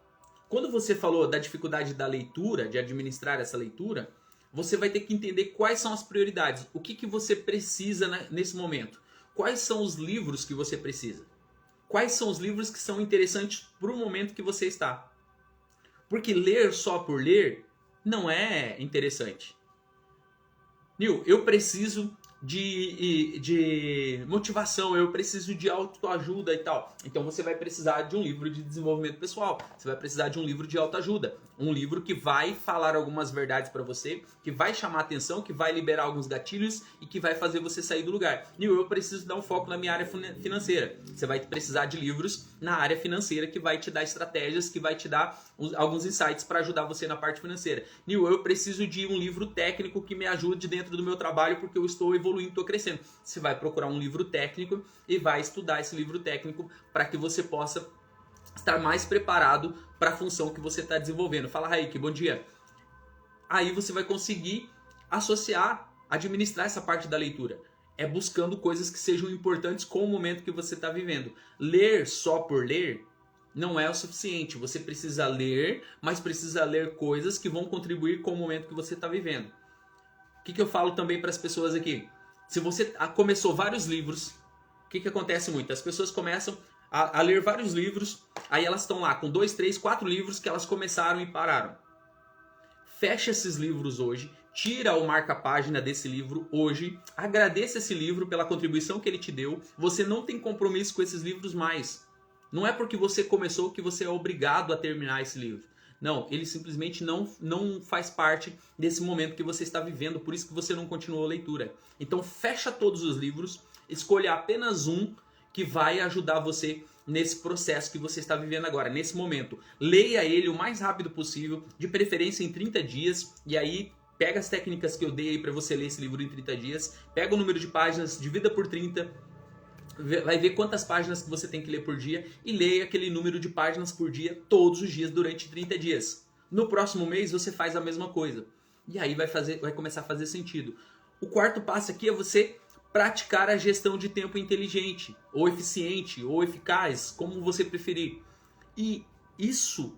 Quando você falou da dificuldade da leitura, de administrar essa leitura, você vai ter que entender quais são as prioridades. O que você precisa nesse momento? Quais são os livros que você precisa? Quais são os livros que são interessantes para o momento que você está? Porque ler só por ler não é interessante. Nil, eu preciso de motivação, eu preciso de autoajuda e tal. Então você vai precisar de um livro de desenvolvimento pessoal. Você vai precisar de um livro de autoajuda. Um livro que vai falar algumas verdades para você, que vai chamar atenção, que vai liberar alguns gatilhos e que vai fazer você sair do lugar. Nil, eu preciso dar um foco na minha área financeira. Você vai precisar de livros na área financeira que vai te dar estratégias, que vai te dar alguns insights para ajudar você na parte financeira. Nil, eu preciso de um livro técnico que me ajude dentro do meu trabalho porque eu estou evoluindo, estou crescendo. Você vai procurar um livro técnico e vai estudar esse livro técnico para que você possa estar mais preparado para a função que você está desenvolvendo. Fala, Raik, bom dia. Aí você vai conseguir associar, administrar essa parte da leitura. É buscando coisas que sejam importantes com o momento que você está vivendo. Ler só por ler não é o suficiente. Você precisa ler, mas precisa ler coisas que vão contribuir com o momento que você está vivendo. O que eu falo também para as pessoas aqui? Se você começou vários livros, o que acontece muito? As pessoas começam a ler vários livros, aí elas estão lá com 2, 3, 4 livros que elas começaram e pararam. Fecha esses livros hoje, tira o marca-página desse livro hoje, agradeça esse livro pela contribuição que ele te deu. Você não tem compromisso com esses livros mais. Não é porque você começou que você é obrigado a terminar esse livro. Não, ele simplesmente não faz parte desse momento que você está vivendo, por isso que você não continuou a leitura. Então fecha todos os livros, escolha apenas um que vai ajudar você nesse processo que você está vivendo agora, nesse momento. Leia ele o mais rápido possível, de preferência em 30 dias, e aí pega as técnicas que eu dei aí para você ler esse livro em 30 dias, pega o número de páginas, divida por 30, vai ver quantas páginas que você tem que ler por dia e leia aquele número de páginas por dia todos os dias durante 30 dias. No próximo mês você faz a mesma coisa. E aí vai começar a fazer sentido. O quarto passo aqui é você praticar a gestão de tempo inteligente, ou eficiente, ou eficaz, como você preferir. E isso,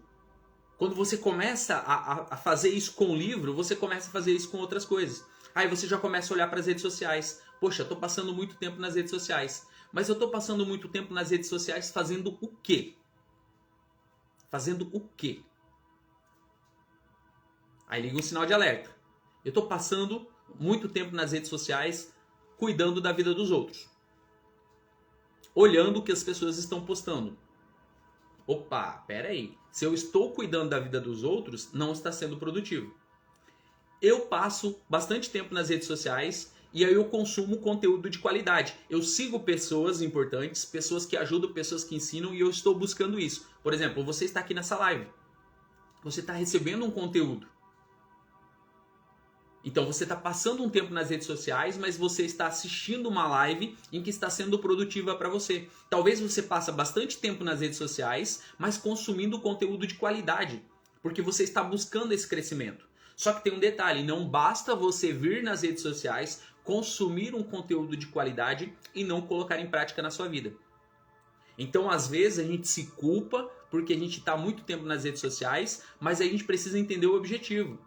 quando você começa a fazer isso com o livro, você começa a fazer isso com outras coisas. Aí você já começa a olhar para as redes sociais. Poxa, eu estou passando muito tempo nas redes sociais. Mas eu estou passando muito tempo nas redes sociais fazendo o quê? Fazendo o quê? Aí liga um sinal de alerta. Eu estou passando muito tempo nas redes sociais cuidando da vida dos outros. Olhando o que as pessoas estão postando. Opa, pera aí. Se eu estou cuidando da vida dos outros, não está sendo produtivo. Eu passo bastante tempo nas redes sociais e aí eu consumo conteúdo de qualidade. Eu sigo pessoas importantes, pessoas que ajudam, pessoas que ensinam e eu estou buscando isso. Por exemplo, você está aqui nessa live. Você está recebendo um conteúdo. Então você está passando um tempo nas redes sociais, mas você está assistindo uma live em que está sendo produtiva para você. Talvez você passe bastante tempo nas redes sociais, mas consumindo conteúdo de qualidade, porque você está buscando esse crescimento. Só que tem um detalhe, não basta você vir nas redes sociais, consumir um conteúdo de qualidade e não colocar em prática na sua vida. Então, às vezes, a gente se culpa porque a gente está muito tempo nas redes sociais, mas a gente precisa entender o objetivo.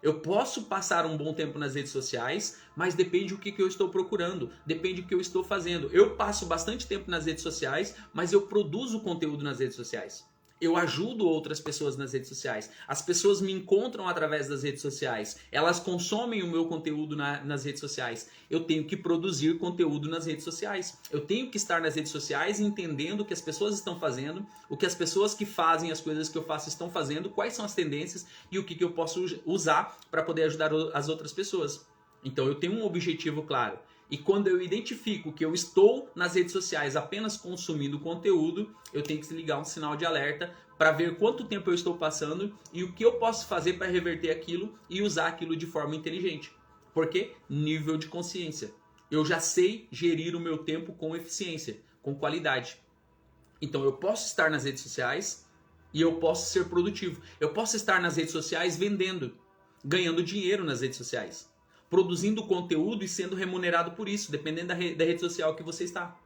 Eu posso passar um bom tempo nas redes sociais, mas depende do que eu estou procurando, depende do que eu estou fazendo. Eu passo bastante tempo nas redes sociais, mas eu produzo conteúdo nas redes sociais. Eu ajudo outras pessoas nas redes sociais. As pessoas me encontram através das redes sociais. Elas consomem o meu conteúdo nas redes sociais. Eu tenho que produzir conteúdo nas redes sociais. Eu tenho que estar nas redes sociais entendendo o que as pessoas estão fazendo, o que as pessoas que fazem as coisas que eu faço estão fazendo, quais são as tendências e o que eu posso usar para poder ajudar as outras pessoas. Então eu tenho um objetivo claro. E quando eu identifico que eu estou nas redes sociais apenas consumindo conteúdo, eu tenho que ligar um sinal de alerta para ver quanto tempo eu estou passando e o que eu posso fazer para reverter aquilo e usar aquilo de forma inteligente. Por quê? Nível de consciência. Eu já sei gerir o meu tempo com eficiência, com qualidade. Então eu posso estar nas redes sociais e eu posso ser produtivo. Eu posso estar nas redes sociais vendendo, ganhando dinheiro nas redes sociais, produzindo conteúdo e sendo remunerado por isso, dependendo da rede social que você está.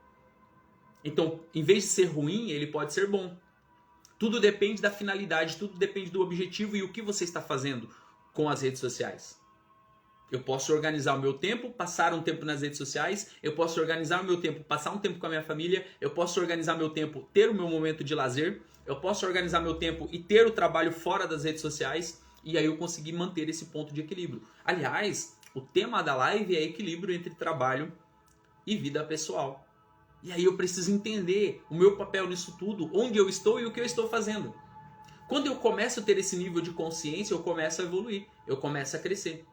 Então, em vez de ser ruim, ele pode ser bom. Tudo depende da finalidade, tudo depende do objetivo e o que você está fazendo com as redes sociais. Eu posso organizar o meu tempo, passar um tempo nas redes sociais, eu posso organizar o meu tempo, passar um tempo com a minha família, eu posso organizar meu tempo, ter o meu momento de lazer, eu posso organizar meu tempo e ter o trabalho fora das redes sociais, e aí eu consegui manter esse ponto de equilíbrio. Aliás, o tema da live é equilíbrio entre trabalho e vida pessoal. E aí eu preciso entender o meu papel nisso tudo, onde eu estou e o que eu estou fazendo. Quando eu começo a ter esse nível de consciência, eu começo a evoluir, eu começo a crescer.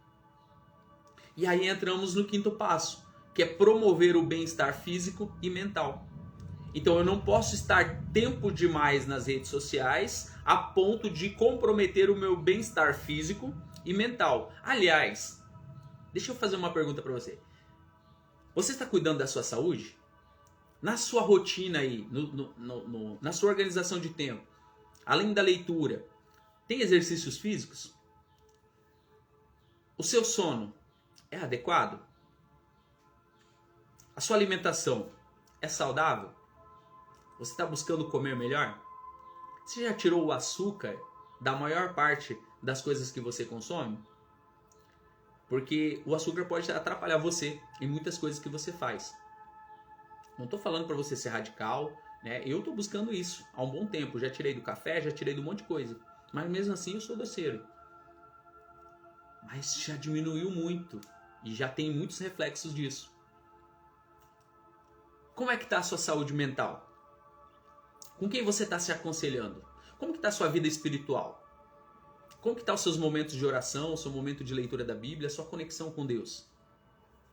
E aí entramos no quinto passo, que é promover o bem-estar físico e mental. Então eu não posso estar tempo demais nas redes sociais a ponto de comprometer o meu bem-estar físico e mental. Aliás, deixa eu fazer uma pergunta para você. Você está cuidando da sua saúde? Na sua rotina aí, na sua organização de tempo, além da leitura, tem exercícios físicos? O seu sono é adequado? A sua alimentação é saudável? Você está buscando comer melhor? Você já tirou o açúcar da maior parte das coisas que você consome? Porque o açúcar pode atrapalhar você em muitas coisas que você faz. Não estou falando para você ser radical, né? Eu estou buscando isso há um bom tempo. Já tirei do café, já tirei de um monte de coisa. Mas mesmo assim eu sou doceiro. Mas já diminuiu muito. E já tem muitos reflexos disso. Como é que está a sua saúde mental? Com quem você está se aconselhando? Como que está a sua vida espiritual? Como que está os seus momentos de oração, o seu momento de leitura da Bíblia, a sua conexão com Deus?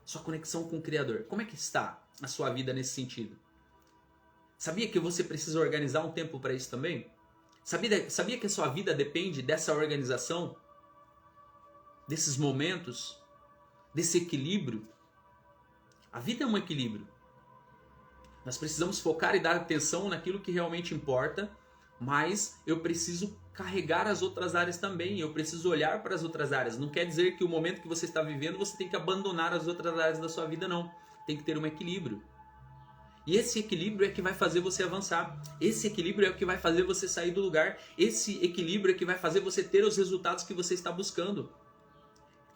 Sua conexão com o Criador. Como é que está a sua vida nesse sentido? Sabia que você precisa organizar um tempo para isso também? Sabia que a sua vida depende dessa organização? Desses momentos? Desse equilíbrio? A vida é um equilíbrio. Nós precisamos focar e dar atenção naquilo que realmente importa, mas eu preciso carregar as outras áreas também, eu preciso olhar para as outras áreas. Não quer dizer que o momento que você está vivendo você tem que abandonar as outras áreas da sua vida, não. Tem que ter um equilíbrio. E esse equilíbrio é que vai fazer você avançar. Esse equilíbrio é o que vai fazer você sair do lugar. Esse equilíbrio é que vai fazer você ter os resultados que você está buscando.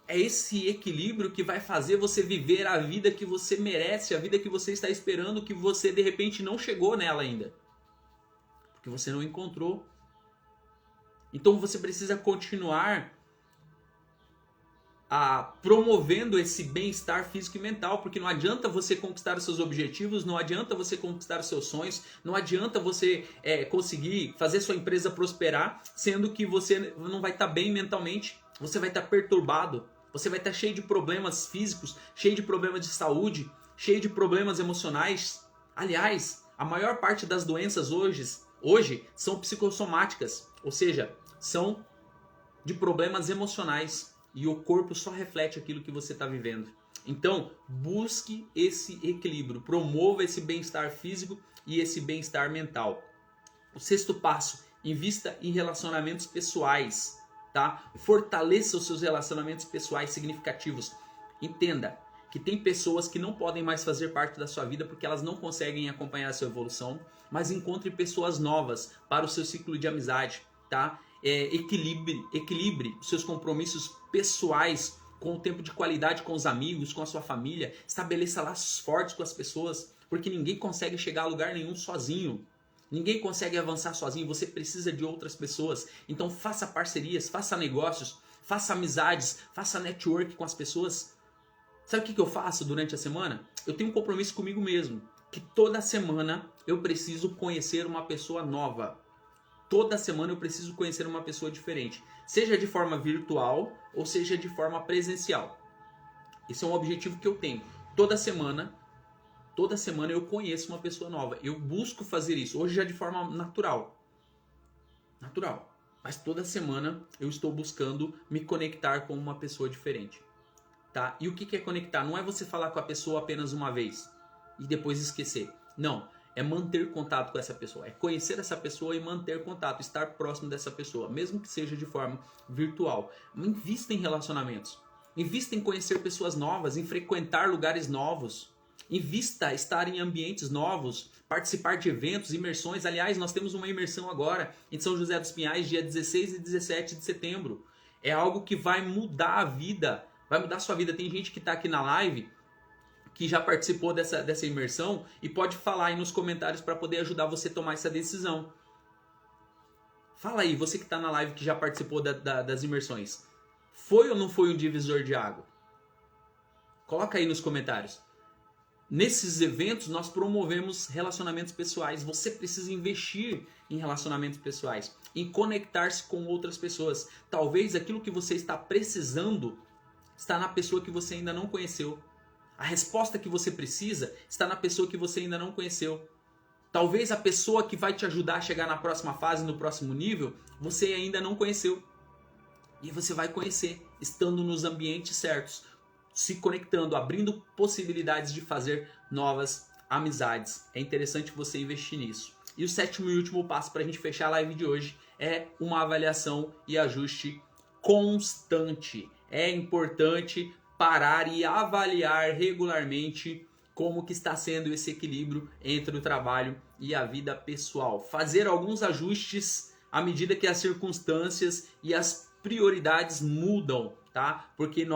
É esse equilíbrio que vai fazer você viver a vida que você merece, a vida que você está esperando, que você de repente não chegou nela ainda. Porque você não encontrou. Então você precisa continuar promovendo esse bem-estar físico e mental, porque não adianta você conquistar os seus objetivos, não adianta você conquistar os seus sonhos, não adianta você conseguir fazer sua empresa prosperar, sendo que você não vai estar bem mentalmente, você vai estar perturbado. Você vai estar cheio de problemas físicos, cheio de problemas de saúde, cheio de problemas emocionais. Aliás, a maior parte das doenças hoje são psicossomáticas, ou seja, são de problemas emocionais. E o corpo só reflete aquilo que você está vivendo. Então, busque esse equilíbrio, promova esse bem-estar físico e esse bem-estar mental. O sexto passo, invista em relacionamentos pessoais. Tá? Fortaleça os seus relacionamentos pessoais significativos. Entenda que tem pessoas que não podem mais fazer parte da sua vida porque elas não conseguem acompanhar a sua evolução, mas encontre pessoas novas para o seu ciclo de amizade. Tá? Equilibre os seus compromissos pessoais com o tempo de qualidade com os amigos, com a sua família. Estabeleça laços fortes com as pessoas, porque ninguém consegue chegar a lugar nenhum sozinho. Ninguém consegue avançar sozinho, você precisa de outras pessoas. Então faça parcerias, faça negócios, faça amizades, faça network com as pessoas. Sabe o que eu faço durante a semana? Eu tenho um compromisso comigo mesmo, que toda semana eu preciso conhecer uma pessoa nova. Toda semana eu preciso conhecer uma pessoa diferente, seja de forma virtual ou seja de forma presencial. Esse é um objetivo que eu tenho. Toda semana eu conheço uma pessoa nova. Eu busco fazer isso. Hoje já de forma natural. Mas toda semana eu estou buscando me conectar com uma pessoa diferente. Tá? E o que é conectar? Não é você falar com a pessoa apenas uma vez e depois esquecer. Não. É manter contato com essa pessoa. É conhecer essa pessoa e manter contato. Estar próximo dessa pessoa. Mesmo que seja de forma virtual. Invista em relacionamentos. Invista em conhecer pessoas novas. Em frequentar lugares novos. Invista estar em ambientes novos, participar de eventos, imersões. Aliás, nós temos uma imersão agora em São José dos Pinhais, dia 16 e 17 de setembro. É algo que vai mudar a vida, vai mudar a sua vida. Tem gente que está aqui na live que já participou dessa imersão e pode falar aí nos comentários para poder ajudar você a tomar essa decisão. Fala aí, você que está na live que já participou das imersões. Foi ou não foi um divisor de água? Coloca aí nos comentários. Nesses eventos nós promovemos relacionamentos pessoais. Você precisa investir em relacionamentos pessoais, em conectar-se com outras pessoas. Talvez aquilo que você está precisando está na pessoa que você ainda não conheceu. A resposta que você precisa está na pessoa que você ainda não conheceu. Talvez a pessoa que vai te ajudar a chegar na próxima fase, no próximo nível, você ainda não conheceu. E você vai conhecer estando nos ambientes certos, se conectando, abrindo possibilidades de fazer novas amizades. É interessante você investir nisso. E o sétimo e último passo para a gente fechar a live de hoje é uma avaliação e ajuste constante. É importante parar e avaliar regularmente como que está sendo esse equilíbrio entre o trabalho e a vida pessoal. Fazer alguns ajustes à medida que as circunstâncias e as prioridades mudam, tá? Porque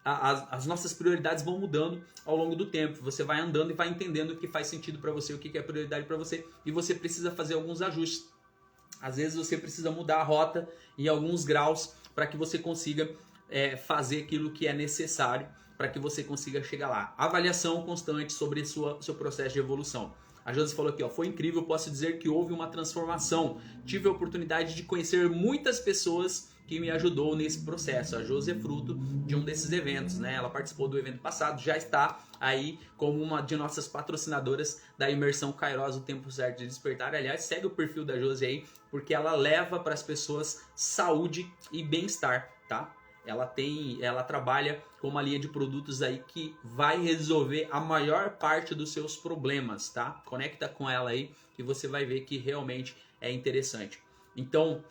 as nossas prioridades vão mudando ao longo do tempo. Você vai andando e vai entendendo o que faz sentido para você, o que é prioridade para você, e você precisa fazer alguns ajustes. Às vezes você precisa mudar a rota em alguns graus para que você consiga fazer aquilo que é necessário para que você consiga chegar lá. Avaliação constante sobre seu processo de evolução. A Josi falou aqui, ó, foi incrível, posso dizer que houve uma transformação. Tive a oportunidade de conhecer muitas pessoas que me ajudou nesse processo. A Josi é fruto de um desses eventos, né? Ela participou do evento passado, já está aí como uma de nossas patrocinadoras da imersão Kairos, o tempo certo de despertar. Aliás, segue o perfil da Josi aí, porque ela leva para as pessoas saúde e bem-estar, tá? Ela trabalha com uma linha de produtos aí que vai resolver a maior parte dos seus problemas, tá? Conecta com ela aí que você vai ver que realmente é interessante. Então,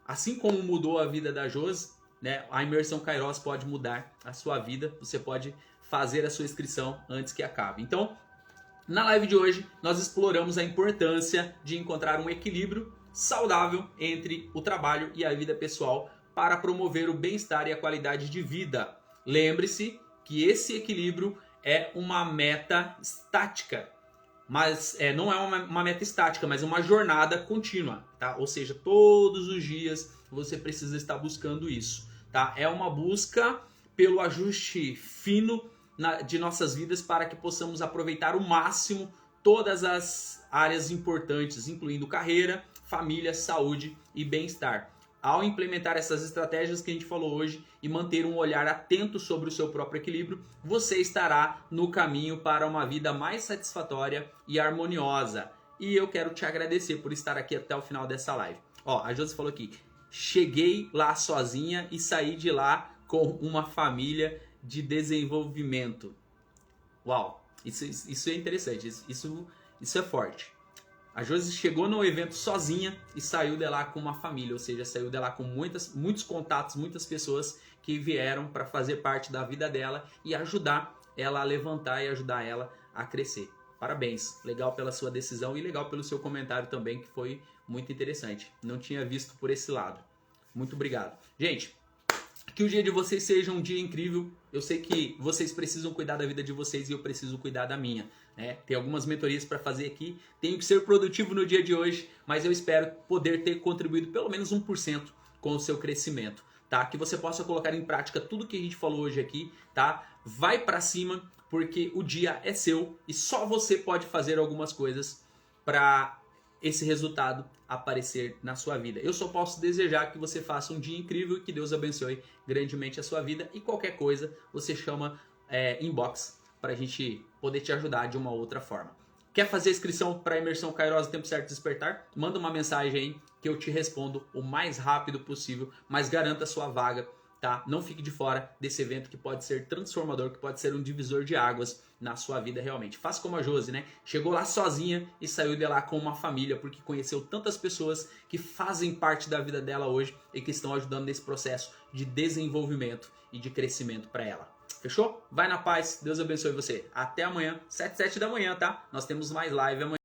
assim como mudou a vida da Josi, né, a imersão Kairos pode mudar a sua vida. Você pode fazer a sua inscrição antes que acabe. Então, na live de hoje, nós exploramos a importância de encontrar um equilíbrio saudável entre o trabalho e a vida pessoal para promover o bem-estar e a qualidade de vida. Lembre-se que esse equilíbrio é uma meta estática, mas não é uma meta estática, mas uma jornada contínua, tá? Ou seja, todos os dias você precisa estar buscando isso, tá? É uma busca pelo ajuste fino de nossas vidas para que possamos aproveitar o máximo todas as áreas importantes, incluindo carreira, família, saúde e bem-estar. Ao implementar essas estratégias que a gente falou hoje e manter um olhar atento sobre o seu próprio equilíbrio, você estará no caminho para uma vida mais satisfatória e harmoniosa. E eu quero te agradecer por estar aqui até o final dessa live. Ó, a Josi falou aqui, cheguei lá sozinha e saí de lá com uma família de desenvolvimento. Uau, isso é interessante, isso é forte. A Josi chegou no evento sozinha e saiu de lá com uma família, ou seja, saiu de lá com muitos contatos, muitas pessoas que vieram para fazer parte da vida dela e ajudar ela a levantar e ajudar ela a crescer. Parabéns, legal pela sua decisão e legal pelo seu comentário também, que foi muito interessante. Não tinha visto por esse lado. Muito obrigado. Gente, que o dia de vocês seja um dia incrível. Eu sei que vocês precisam cuidar da vida de vocês e eu preciso cuidar da minha. Tem algumas mentorias para fazer aqui. Tenho que ser produtivo no dia de hoje, mas eu espero poder ter contribuído pelo menos 1% com o seu crescimento, tá? Que você possa colocar em prática tudo que a gente falou hoje aqui, tá? Vai para cima, porque o dia é seu e só você pode fazer algumas coisas para esse resultado aparecer na sua vida. Eu só posso desejar que você faça um dia incrível e que Deus abençoe grandemente a sua vida. E qualquer coisa, você chama inbox para a gente poder te ajudar de uma outra forma. Quer fazer inscrição para a imersão Kairos, o tempo certo de despertar? Manda uma mensagem aí que eu te respondo o mais rápido possível, mas garanta a sua vaga, tá? Não fique de fora desse evento que pode ser transformador, que pode ser um divisor de águas na sua vida realmente. Faça como a Josi, né? Chegou lá sozinha e saiu de lá com uma família, porque conheceu tantas pessoas que fazem parte da vida dela hoje e que estão ajudando nesse processo de desenvolvimento e de crescimento para ela. Fechou? Vai na paz, Deus abençoe você. Até amanhã, 7 da manhã, tá? Nós temos mais live amanhã.